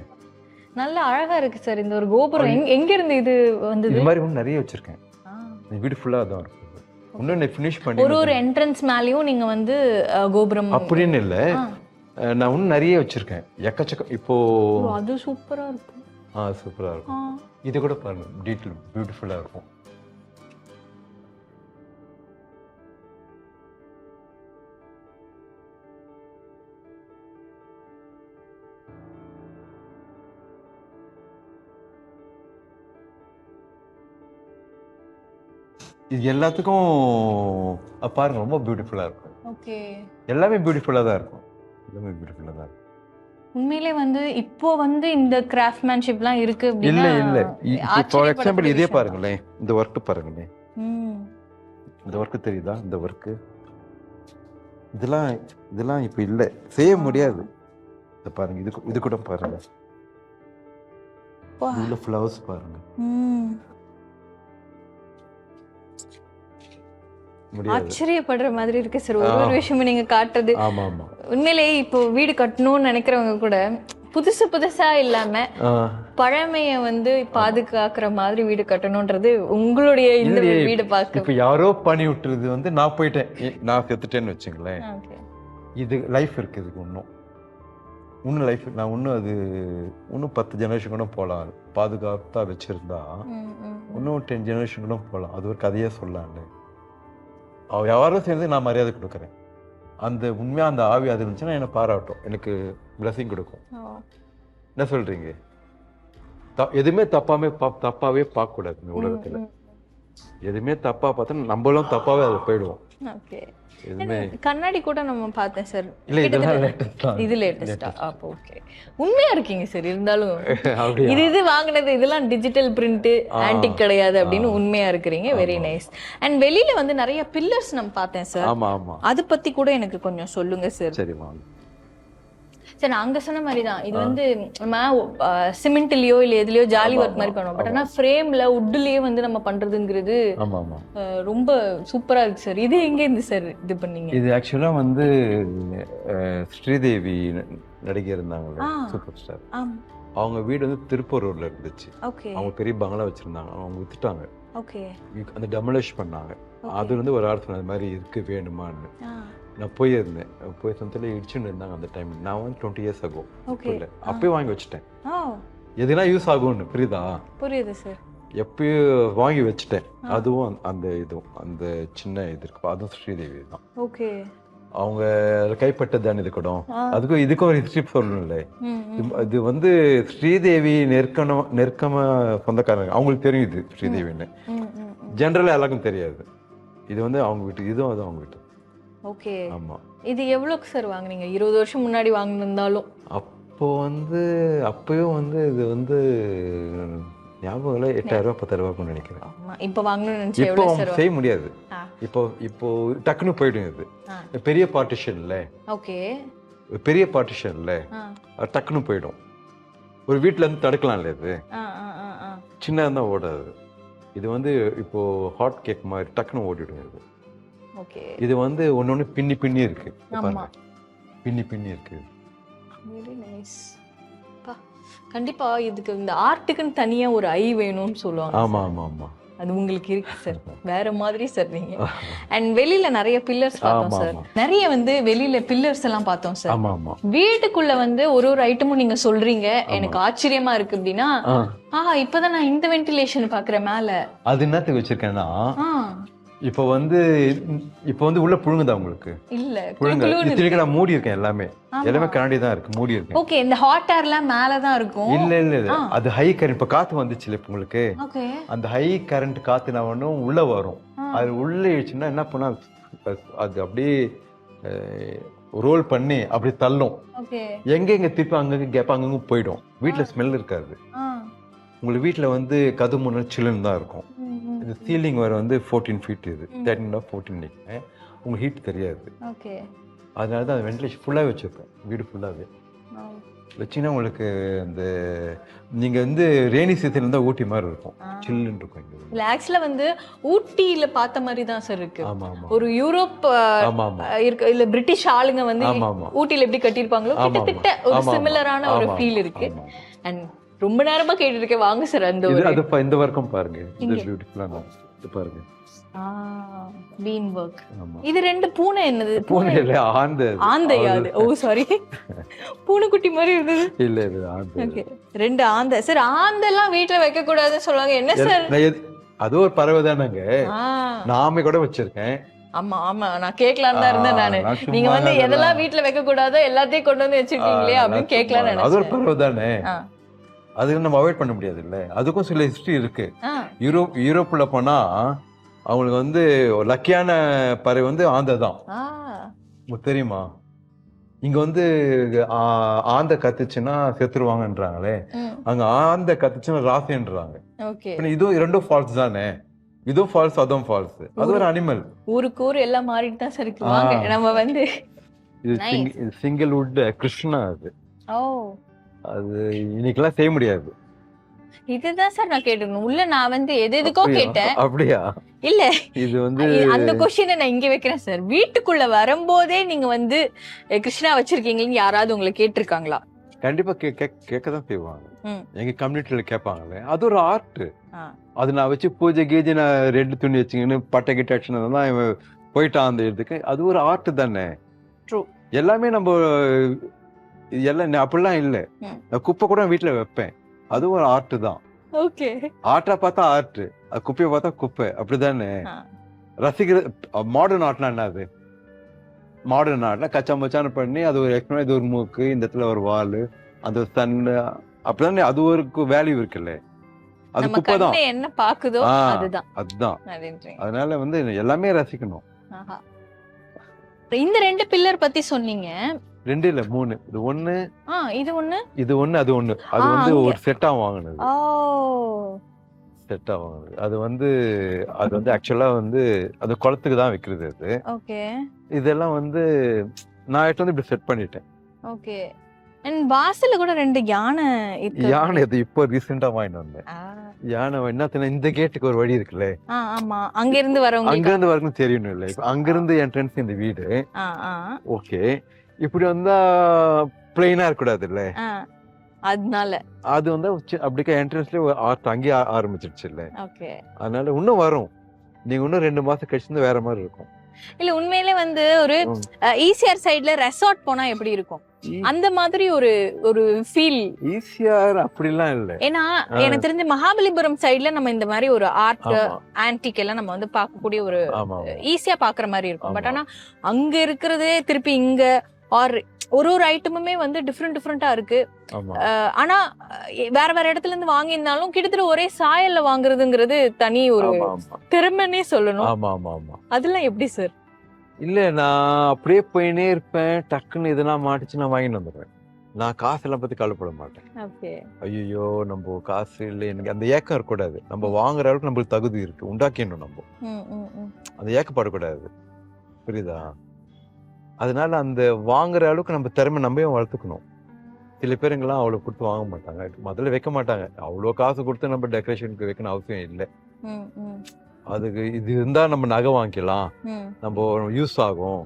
நல்ல அழகா இருக்கு சார் இந்த ஒரு கோபுரம். எங்க இருந்து இது வந்து? இது மாதிரி ஒன்று நிறைய வச்சிருக்கேன், வீடு ஃபுல்லா தான் இருக்கும். இன்னும் ஃபினிஷ் பண்ணி ஒரு என்ட்ரன்ஸ் மேலயும் நீங்க வந்து கோபுரம் அப்படின்னு இல்ல, நான் இன்னும் நிறைய வச்சிருக்கேன், எக்கச்சக்கம். இப்போ அது சூப்பரா இருக்கும். சூப்பரா இருக்கும். இது கூட பாருங்க, டீடைல் பியூட்டிஃபுல்லா இருக்கும். இது எல்லாத்துக்கும் பாருங்க ரொம்ப பியூட்டிஃபுல்லா இருக்கும். ஓகே, எல்லாமே பியூட்டிஃபுல்லா தான் இருக்கும், எல்லாமே பியூட்டிஃபுல்லா தான் இருக்கும். உண்மையிலே வந்து இப்போ வந்து இந்த கிராஃப்ட்மேன்ஷிப்லாம் இருக்கு அப்படினா இல்ல ஃபார் எக்ஸாம்பிள் இதே பாருங்களேன், இந்த வர்க் பாருங்களேன், இந்த வர்க் தெரியுதா? இந்த வர்க் இதெல்லாம் இப்போ இல்ல, செய்ய முடியாது. இத பாருங்க, இது கூட பாருங்க, உள்ள ஃப்ளவர்ஸ் பாருங்க. ஆச்சரியப்படுற மாதிரி இருக்கு சார் ஒரு விஷயமும் நீங்க காட்டுறது. உண்மையிலேயே இப்போ வீடு கட்டணும்னு நினைக்கிறவங்க கூட புதுசா இல்லாம பழமைய வந்து பாதுகாக்கிற மாதிரி வீடு கட்டணும்ன்றது உங்களுடைய இந்த வீடு பார்க்க. இப்ப யாரோ பண்ணி விட்டுறது வந்து நான் போயிட்டேன், நான் செத்துட்டேன்னு வச்சுங்களேன், இது லைஃப் இருக்கு, இதுக்கு இன்னும் லைஃப். நான் இன்னும் 10 ஜெனரேஷன் கூட போகலாம், பாதுகாப்பா வச்சிருந்தா இன்னும் 10 ஜெனரேஷன் கூட போகலாம். அது ஒரு கதையே சொல்லலாம்ல. யாரும் சேர்ந்து நான் மரியாதை கொடுக்குறேன், அந்த உண்மையாக அந்த ஆவி அது இருந்துச்சுன்னா என்னை பாராட்டும், எனக்கு பிளஸிங் கொடுக்கும். என்ன சொல்றீங்க? எதுவுமே தப்பாவே பார்க்கக்கூடாது இந்த உலகத்துல. எதுவுமே தப்பா பார்த்தா நம்மளும் தப்பாவே அதை போயிடுவோம். கண்ணாடி கூட நம்ம பார்த்தேன் சார். இல்ல இதெல்லாம் லேட்டஸ்ட் தான். இது லேட்டஸ்டா? அப்போ ஓகே, உண்மையா இருக்கீங்க சார். இருந்தாலும் இது வாங்குனது இதெல்லாம் டிஜிட்டல் பிரிண்ட், ஆன்டிக் கிடையாது அப்படின்னு உண்மையா இருக்கிறீங்க. Very nice. அண்ட் வெளியில வந்து நிறைய பில்லர்ஸ் நம்ம பார்த்தேன் சார். ஆமா ஆமா, அது பத்தி கூட எனக்கு கொஞ்சம் சொல்லுங்க சார். சரிமா. சரி நான் அங்க சொன்ன மாதிரி தான் இது வந்து நம்ம சிமெண்ட்லயோ இல்ல எதுலயோ ஜாலி ஒர்க் மாதிரி பண்ணுவோம். பட் ஆனா ஃப்ரேம்ல வுட்லயே வந்து நம்ம பண்றதுங்கிறது ஆமா ஆமா ரொம்ப சூப்பரா இருக்கு சார். இது எங்க இருந்து சார் இது பண்ணீங்க? இது ஆக்சுவலா வந்து ஸ்ரீதேவி நடிகை இருந்தாங்க சூப்பர் ஸ்டார். அவங்க வீடு வந்து திருப்பூர் ரோட்ல இருந்துச்சு. அவங்க பெரிய பங்களா வச்சிருந்தாங்க. அவங்க வித்துட்டாங்க. அந்த டெமலிஷ் பண்ணாங்க. அது வந்து ஒரு ஆள் சொன்ன மாதிரி இருக்கு வேணுமான்னு. நான் போயிருந்தேன். போய் சொந்தத்தில் இடிச்சுன்னு இருந்தாங்க அந்த டைம். நான் வந்து 20 years ago. அப்பயே வாங்கி வச்சுட்டேன். எதுனா யூஸ் ஆகும்னு புரியுதா? புரியுது சார். எப்பயும் வாங்கி வச்சுட்டேன். அதுவும் அந்த இதுவும் அந்த சின்ன இது இருக்கு. அதுவும் ஸ்ரீதேவி தான். அவங்க கைப்பட்டதான இது கூட அதுக்கும் இதுக்கும் ஒரு ஹிஸ்டரி சொல்லணும்ல. இது வந்து ஸ்ரீதேவி நெருக்கமா சொந்தக்காரங்க. அவங்களுக்கு தெரியும் இது ஸ்ரீதேவின்னு. ஜெனரலா எல்லாருக்கும் தெரியாது. இது வந்து அவங்க வீட்டு, இதுவும் அது அவங்க வீட்டு. ஓகே. ஆமா. இது எவ்வளவுக்கு சார் வாங்குனீங்க? 20 வருஷம் முன்னாடி வாங்கியிருந்தாலும் அப்பயும் வந்து இது வந்து ஞாபகம் இல்லை. 8,000 10,000 நினைக்கிறேன். இப்ப வாங்கணும்னு நினைச்சா இப்போ செய்ய முடியாது. இப்போ டக்குன்னு போயிடும். இது பெரிய பார்ட்டிஷன்ல. ஓகே. பெரிய பார்ட்டிஷன்ல டக்குன்னு போயிடும். ஒரு வீட்டுல இருந்து தடுக்கலாம்ல. இது சின்னதா தான் ஓடாது. இது வந்து இப்போ ஹாட் கேக் மாதிரி டக்குன்னு ஓடிடும். இது ஓகே. இது வந்து ஒன்னொன்னு பின்னி இருக்கு. பாருங்க, பின்னி இருக்கு. Very nice. கண்டிப்பா இதுக்கு இந்த ஆர்ட்டுக்குன்னு தனியா ஒரு ஐ வேணும்னு சொல்லுவாங்க. ஆமா ஆமா ஆமா. அது உங்களுக்கு இருக்கு சார். வேற மாதிரி சார் நீங்க. அண்ட் வெளியில நிறைய பில்லர்ஸ் பார்த்தோம் சார். நிறைய வந்து வெளியில பில்லர்ஸ் எல்லாம் பார்த்தோம் சார். ஆமா ஆமா. வீட்டுக்குள்ள வந்து ஒரு ஐட்டமும் நீங்க சொல்றீங்க. எனக்கு ஆச்சரியமா இருக்கு. அப்படின்னா இப்பதான் நான் இந்த வென்டிலேஷன் பாக்குறேன் மேல. அது என்னத்துக்கு வச்சிருக்கேன்னா இப்போ வந்து உள்ள புழுங்குதா உங்களுக்கு? இல்ல புழுங்க. நான் மூடி இருக்கேன். எல்லாமே கரண்டி தான் இருக்கு. மூடி இருக்கேன். ஓகே. இந்த ஹாட் ஏர்லாம் மேல தான் இருக்கும். இல்ல அது ஹை கரண்ட். இப்ப காத்து வந்துச்சு இல்ல உங்களுக்கு. அந்த ஹை கரண்ட் காத்து நான் ஒண்ணும் உள்ள வரும். அது உள்ள இழுச்சுன்னா என்ன பண்ணா அது அப்படியே ரோல் பண்ணி அப்படி தள்ளும். எங்க திருப்பி அங்கங்க கேப் அங்கங்க போயிடும். வீட்டுல ஸ்மெல் இருக்காது. உங்களுக்கு வீட்டுல வந்து கதவு முன்னாடி சில்லுன்னு தான் இருக்கும். இந்த சீலிங் வர வந்து 14 feet. இது 13-14 உங்களுக்கு ஹீட் தெரியாது. அதனால தான் வென்டிலேஷன் ஃபுல்லாக வச்சுருப்பேன். வீடு ஃபுல்லாகவே வச்சிங்கன்னா உங்களுக்கு இந்த நீங்கள் வந்து ரெய்னி சீசன் இருந்தால் ஊட்டி மாதிரி இருக்கும். சில்லுன்னு இருக்கும். இங்கே ஆக்சுவலாக வந்து ஊட்டியில் பார்த்த மாதிரி தான் சார் இருக்கு. ஒரு யூரோப் இருக்கு இல்லை பிரிட்டிஷ் ஆளுங்க வந்து ஊட்டியில் எப்படி கட்டியிருப்பாங்களோ கிட்டத்தட்ட ஒரு சிமிலரான ஒரு ஃபீல் இருக்கு. அண்ட் ரொம்ப நேரமா கேட்டு இருக்கேன். வாங்க சார். அந்த இந்த வர்க்கம் பாருங்க. இது பியூட்டிஃபுல்லா இது பாருங்க. Beam work. இது ரெண்டு பூனை என்னது? பூனை இல்ல, ஆந்தை. Oh sorry. பூனைக்குட்டி மாதிரி இருந்தது. இல்ல இது ஆந்தை. ஓகே. ரெண்டு ஆந்தை. சார் ஆந்தெல்லாம் வீட்ல வைக்க கூடாதுன்னு சொல்லுவாங்க. என்ன சார்? அது ஒரு பறவை தானங்க. நாமே கூட வச்சிருக்கேன். ஆமா ஆமா. நான் கேட்கலான்னு தான் இருந்தேன் நானு. நீங்க வந்து எதெல்லாம் வீட்ல வைக்க கூடாதோ எல்லாத்தையும் கொண்டு வந்து வச்சிருக்கீங்களே அப்படின்னு கேட்கலான்னு நினைச்சேன். அது ஒரு பறவை தானே. அதுக்கு நம்ம அவாய்ட் பண்ண முடியாது இல்ல. அதுக்கும் சில ஹிஸ்டரி இருக்கு. யூரோப்ல போனா அவங்களுக்கு வந்து லக்கியான பறவை வந்து ஆந்தை தான். உங்களுக்கு தெரியுமா? இங்க வந்து ஆந்தை கத்துச்சுன்னா செத்துருவாங்கன்றாங்களே. அங்க ஆந்தை கத்துச்சுன்னா ராசின்றாங்க. இதுவும் ரெண்டும் ஃபால்ஸ் தானே. இதுவும் ஃபால்ஸ் அதுவும் ஃபால்ஸ். அது ஒரு அனிமல். ஊருக்கு ஊர் எல்லாம் மாறிட்டு தான் சார் இருக்கு. நம்ம வந்து இது சிங்கிள் வுட் கிருஷ்ணா. அது இன்னைக்கெல்லாம் செய்ய முடியாது. இதுதான் சார் நான் கேட்டேன். உள்ள நான் வந்து எதுக்கோ கேட்டேன். அப்படியா? இல்ல இது வந்து அந்த क्वेश्चन நான் இங்க வைக்கிறேன் சார். வீட்டுக்குள்ள வரும்போதே நீங்க வந்து கிருஷ்ணா வச்சிருக்கீங்கன்னு யாராவது உங்களை கேட்டிருக்காங்களா? கண்டிப்பா கேட்கதான் செய்வாங்க. எங்க கம்யூனிட்டியில கேட்பாங்களே. அது ஒரு ஆர்ட். அது நான் வச்சு பூஜை கீஜை நான் ரெட் துணி வச்சுங்கன்னு பட்டை கிட்ட அடிச்சுனா போயிட்டான் அந்த இடத்துக்கு. அது ஒரு ஆர்ட் தானே. எல்லாமே நம்ம எல்லாம் அப்படிலாம் இல்லை. நான் குப்பை கூட வீட்டுல வைப்பேன். அதுவும் ஒரு ஆர்ட் தான். ஆர்ட்டா பார்த்தா ஆர்ட், குப்பையை பார்த்தா குப்பை. அப்படிதானே ரசிக்கிற. மாடர்ன் ஆர்ட்னா என்ன? அது மாடர்ன் ஆர்ட்னா கச்சா மச்சான்னு பண்ணி அது ஒரு எக்ஸ்ட்ரா, இது ஒரு மூக்கு, இந்த இடத்துல ஒரு வால், அந்த சன், அப்படிதானே. அது ஒரு வேல்யூ இருக்குல்ல. அது குப்பை தான். என்ன பாக்குதோ அதுதான். அதனால வந்து எல்லாமே ரசிக்கணும். இந்த ரெண்டு பில்லர் பத்தி சொன்னீங்க. 2 இல்ல 3. இது ஒண்ணு, இது ஒண்ணு, இது ஒண்ணு, அது ஒண்ணு. அது வந்து ஒரு செட்டா வாங்குனது. செட்டா வாங்குனது. அது வந்து ஆக்சுவலா வந்து அது குளத்துக்கு தான் வைக்கிறது. அது ஓகே. இதெல்லாம் வந்து நான் வந்து இப்படி செட் பண்ணிட்டேன். ஓகே. அண்ட் வாசல்ல கூட 2 யானை இருக்கு. யானை இது இப்போ ரீசெண்டா வாங்கிட்டு வந்தேன். யானை என்னத்துனா இந்த கேட்டுக்கு ஒரு வழி இருக்குல்ல, ஆமா அங்க இருந்து வரவங்க அங்க இருந்து வரணும் தெரியணும் இல்ல. இப்ப அங்க இருந்து என்ட்ரன்ஸ் இந்த வீடு ஓகே, இப்படி வந்தா பிளைனா இருக்கக்கூடாது இல்ல, அதனால அது வந்து அப்படிக்கா என்ட்ரன்ஸ்ல அங்கேயே ஆரம்பிச்சிருச்சு இல்ல. ஓகே, அதனால இன்னும் வரும். நீங்க இன்னும் 2 மாசம் கழிச்சு வேற மாதிரி இருக்கும். இல்ல உண்மையிலே வந்து ஒரு ஈசிஆர் சைடுல ரெசார்ட் போனா எப்படி இருக்கும் அந்த மாதிரி ஒரு ஃபீல். ஈசிஆர் அப்படிலாம் இல்ல. ஏன்னா எனக்கு தெரிஞ்ச மகாபலிபுரம் சைடுல நம்ம இந்த மாதிரி ஒரு ஆர்ட் ஆன்டிக் எல்லாம் நம்ம வந்து பார்க்கக்கூடிய ஒரு ஈஸியா பாக்குற மாதிரி இருக்கும். பட் ஆனா அங்க இருக்கிறதே திருப்பி இங்க ஒரு ஐட்டமுமே வந்து டிஃப்ரெண்டா இருக்கு. ஆனா வேற வேற இடத்துல இருந்து வாங்கியிருந்தாலும் கிட்டத்தட்ட ஒரே சாயல்ல வாங்குறதுங்கிறது தனி ஒரு திறமைன்னே சொல்லணும். அதெல்லாம் எப்படி சார்? இல்ல நான் அப்படியே போயினே இருப்பேன். டக்குன்னு இதெல்லாம் மாட்டுச்சு நான் வாங்கிட்டு வந்துடுவேன். நான் காசெல்லாம் பத்தி கவலைப்பட மாட்டேன். ஐயோ நம்ம காசு இல்லை, எனக்கு அந்த ஏக்கம் இருக்கக்கூடாது. நம்ம வாங்குற அளவுக்கு நம்மளுக்கு தகுதி இருக்கு, உண்டாக்கிடணும். நம்ம அந்த ஏக்கப்படக்கூடாது, புரியுதா? அதனால அந்த வாங்குற அளவுக்கு நம்ம திறமை நம்பையும் வளர்த்துக்கணும். சில பேருங்கெல்லாம் அவ்வளவு கொடுத்து வாங்க மாட்டாங்க, முதல்ல வைக்க மாட்டாங்க. அவ்வளோ காசு கொடுத்து நம்ம டெக்கரேஷனுக்கு வைக்கணும் அவசியம் இல்லை. அதுக்கு இது இருந்தா நம்ம நகை வாங்கிக்கலாம், நம்ம யூஸ் ஆகும்,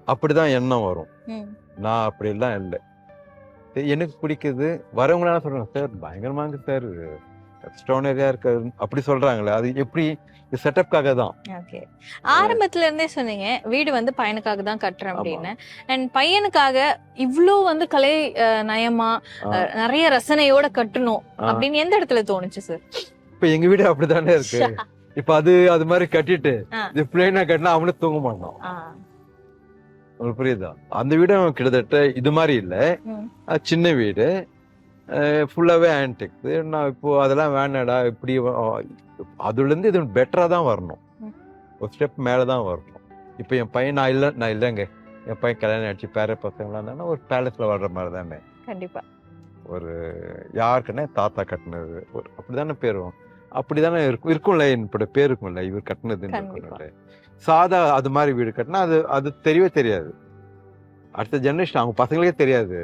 அப்படிதான் எண்ணம் வரும். நான் அப்படி எல்லாம் இல்லை. எனக்கு பிடிக்குது. வரவங்களால சொல்றாங்க, சார் பயங்கரமாங்க சார், எக்ஸ்ட்ரானரியா இருக்காது அப்படி சொல்றாங்களே, அது எப்படி செட்டப்காக தான். ஓகே, ஆரம்பத்துல இருந்தே சொன்னீங்க வீடு வந்து பையனுக்காக தான் கட்டுறேன் அப்படின்னு. அண்ட் பையனுக்காக இவ்ளோ வந்து கலை நயமா நிறைய ரசனையோட கட்டணும் அப்படின்னு எந்த இடத்துல தோணுச்சு சார்? இப்ப எங்க வீடு அப்படித்தானே இருக்கு. இப்ப அது மாதிரி கட்டிட்டு இது பிளைனா கட்டினா அவனே தூங்க மாட்டான். உங்களுக்கு புரியுதா? அந்த வீடு கிட்டத்தட்ட இது மாதிரி இல்ல, சின்ன வீடு, ஃபுல்லாவே ஆன்டிக்ஸ். நான் இப்போ அதெல்லாம் வேணாடா, இப்படி அதுல இருந்து இது பெட்டரா தான் வரணும், ஒரு ஸ்டெப் மேலதான் வரணும். இப்ப என் பையன் நான் இல்லைங்க, என் பையன் கல்யாணம் ஆயிடுச்சு, பேர பசங்களாம் இருந்தாலும் ஒரு பேலஸ்ல வர்ற மாதிரி தானே. கண்டிப்பா ஒரு யாருக்குன்னா தாத்தா கட்டினது ஒரு அப்படிதானே பேரும், அப்படிதானே இருக்கும்ல, என்னோட பேர் இருக்கும்ல, இவர் கட்டினதுன்னு. சாதா அது மாதிரி வீடு கட்டினா அது தெரியவே தெரியாது. அடுத்த ஜெனரேஷன் அவங்க பசங்களுக்கே தெரியாது.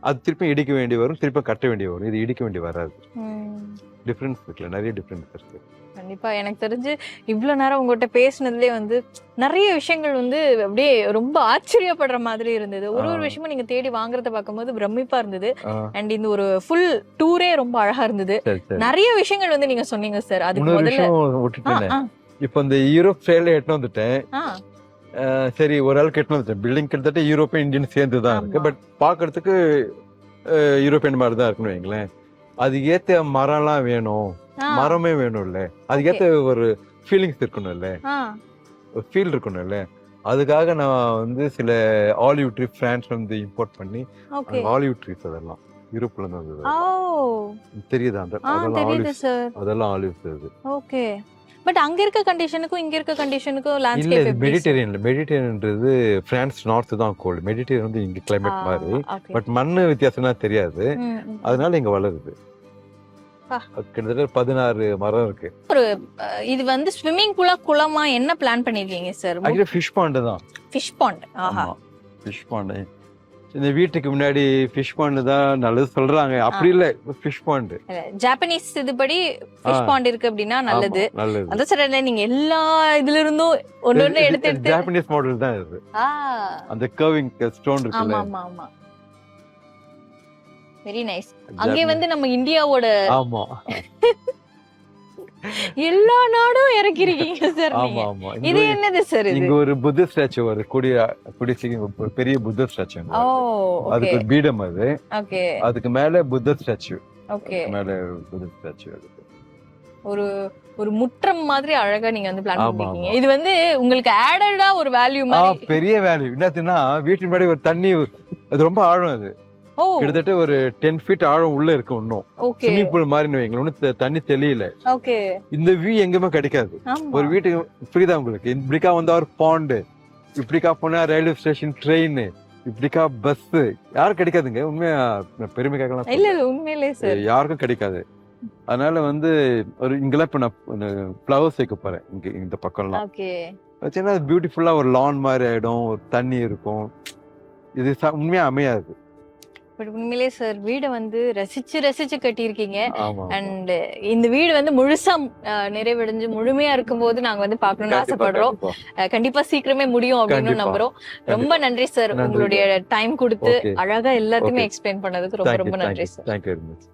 அது திருப்பி இடிக்க வேண்டி வரும், திருப்பி கட்ட வேண்டி வரும். இது இடிக்க வேண்டி வராது. டிஃபரன்ஸ் இருக்குல்ல, நிறைய டிஃபரன்ஸ் இருக்கு. கண்டிப்பா எனக்கு தெரிஞ்சு இவ்வளவு நேரம் உங்ககிட்ட பேசினதுலேயே வந்து நிறைய விஷயங்கள் வந்து அப்படியே ரொம்ப ஆச்சரியப்படுற மாதிரி இருந்தது. ஒரு விஷயமும் நீங்க தேடி வாங்குறத பார்க்கும்போது பிரமிப்பா இருந்தது. அண்ட் இந்த ஒரு ஃபுல் டூரே ரொம்ப அழகா இருந்தது. நிறைய விஷயங்கள் வந்து நீங்க சொன்னீங்க சார். அதுக்கு முதல்ல இப்ப இந்த யூரோப் சைடுல எட்டு வந்துட்டேன். சரி, ஒரு ஆள் கெட்டு வந்துட்டேன். பில்டிங் கிட்டத்தட்ட யூரோப்பியன் இந்தியன் சேர்ந்து தான் இருக்கு, பட் பாக்குறதுக்கு யூரோப்பியன் மாதிரி தான் இருக்குன்னு வைங்களேன். அதுக்கு ஏத்த மரம்லாம் வேணும், மரமே வேணும்ல, அதுக்கு ஏத்த ஒரு ஃபீலிங்ஸ் இருக்கணும்ல, ஒரு ஃபீல் இருக்கணும்ல. அதுக்காக நான் வந்து சில ஆலிவ் ட்ரீ பிரான்ஸ்ல இருந்து இம்போர்ட் பண்ணி, ஆலிவ் ட்ரீஸ் அதெல்லாம் யூரோப்ல இருந்து வந்தது. தெரியுதா? அதெல்லாம் ஆலிவ்ஸ். ஓகே, பட் அங்க இருக்க கண்டிஷனுக்கும் இங்க இருக்க கண்டிஷனுக்கும் லேண்ட்ஸ்கேப் எப்படி? மெடிட்டரேனியன்ன்றது பிரான்ஸ் நார்த் தான் கோல்டு, மெடிட்டரேனியன் வந்து இங்க கிளைமேட் மாதிரி. பட் மண்ணு வித்தியாசம்னா தெரியாது, அதனால இங்க வளருது. கிட்டத்தட்ட 16 மரம் இருக்கு. ஒரு இது வந்து ஸ்விம்மிங் பூலா குளமா என்ன பிளான் பண்ணிருக்கீங்க சார்? ஆக்சுவலி ஃபிஷ் பாண்ட் தான். Fish pond. ஆஹா, ஃபிஷ் பாண்ட். இந்த வீட்டுக்கு முன்னாடி ஃபிஷ் பாண்ட் தான் நல்லது சொல்றாங்க. அப்படி இல்ல, ஃபிஷ் பாண்ட் ஜாப்பனீஸ் இதுபடி ஃபிஷ் பாண்ட் இருக்கு அப்படின்னா நல்லது. அத சொல்றேன், நீங்க எல்லா இதுல இருந்தும் ஒண்ணு எடுத்து ஜாப்பனீஸ் மாடல் தான் இது. அந்த கர்விங் ஸ்டோன் இருக்குல்ல. ஆமா ஆமா, வெரி நைஸ். அங்கே வந்து நம்ம இந்தியாவோட ஆமா எல்லா நாடும் இறக்கிருக்கீங்க சார். இது என்னது சார்? இங்க ஒரு புத்த ஸ்டாச்சு, ஒரு ஒரு பெரிய புத்த ஸ்டாச்சு. அதுக்கு பீடம் அது. ஓகே, அதுக்கு மேல புத்த ஸ்டாச்சு. ஓகே, மேல புத்த ஸ்டாச்சு. ஒரு முற்றம் மாதிரி அழகா நீங்க வந்து பிளான் பண்ணிருக்கீங்க. இது வந்து உங்களுக்கு ஆடடா ஒரு வேல்யூ மாதிரி, பெரிய வேல்யூ. என்னதுன்னா வீட்டு முன்னாடி ஒரு தண்ணி, அது ரொம்ப ஆழம், அது கிட்டத்தட்ட ஒரு 10 feet ஆழம் உள்ள இருக்கு. இன்னும் ஸ்விமிங் பூல் மாதிரி வைங்களேன், ஒன்னும் தண்ணி தெரியல. இந்த வியூ எங்குமே கிடைக்காது ஒரு வீட்டுக்கு. புரியுதா உங்களுக்கு? இப்படிக்கா வந்தா ஒரு பாண்டு, இப்படிக்கா போனா ரயில்வே ஸ்டேஷன், ட்ரெயின், இப்படிக்கா பஸ், யாரும் கிடைக்காதுங்க. உண்மையா பெருமைக்காக உண்மையிலே யாருக்கும் கிடைக்காது. அதனால வந்து ஒரு இங்கெல்லாம் இப்ப நான் ஃபிளவர்ஸ் வைக்க போறேன். இங்க இந்த பக்கம்லாம் வச்சுன்னா பியூட்டிஃபுல்லா ஒரு லான் மாதிரி ஆயிடும், ஒரு தண்ணி இருக்கும். இது உண்மையா அமையாது. பட் உண்மையிலேயே சார் வீடை வந்து ரசிச்சு கட்டியிருக்கீங்க. ஆமா அண்ட் இந்த வீடு வந்து முழுசா நிறைவடைஞ்சு முழுமையா இருக்கும்போது நாங்க வந்து பார்க்கணும்னு ஆசைப்படுறோம். கண்டிப்பா சீக்கிரமே முடியும் அப்படின்னு நம்புறோம். ரொம்ப நன்றி சார், உங்களுடைய டைம் கொடுத்து அழகா எல்லாத்தையுமே எக்ஸ்பிளைன் பண்ணதுக்கு ரொம்ப ரொம்ப நன்றி சார். Thank you very much.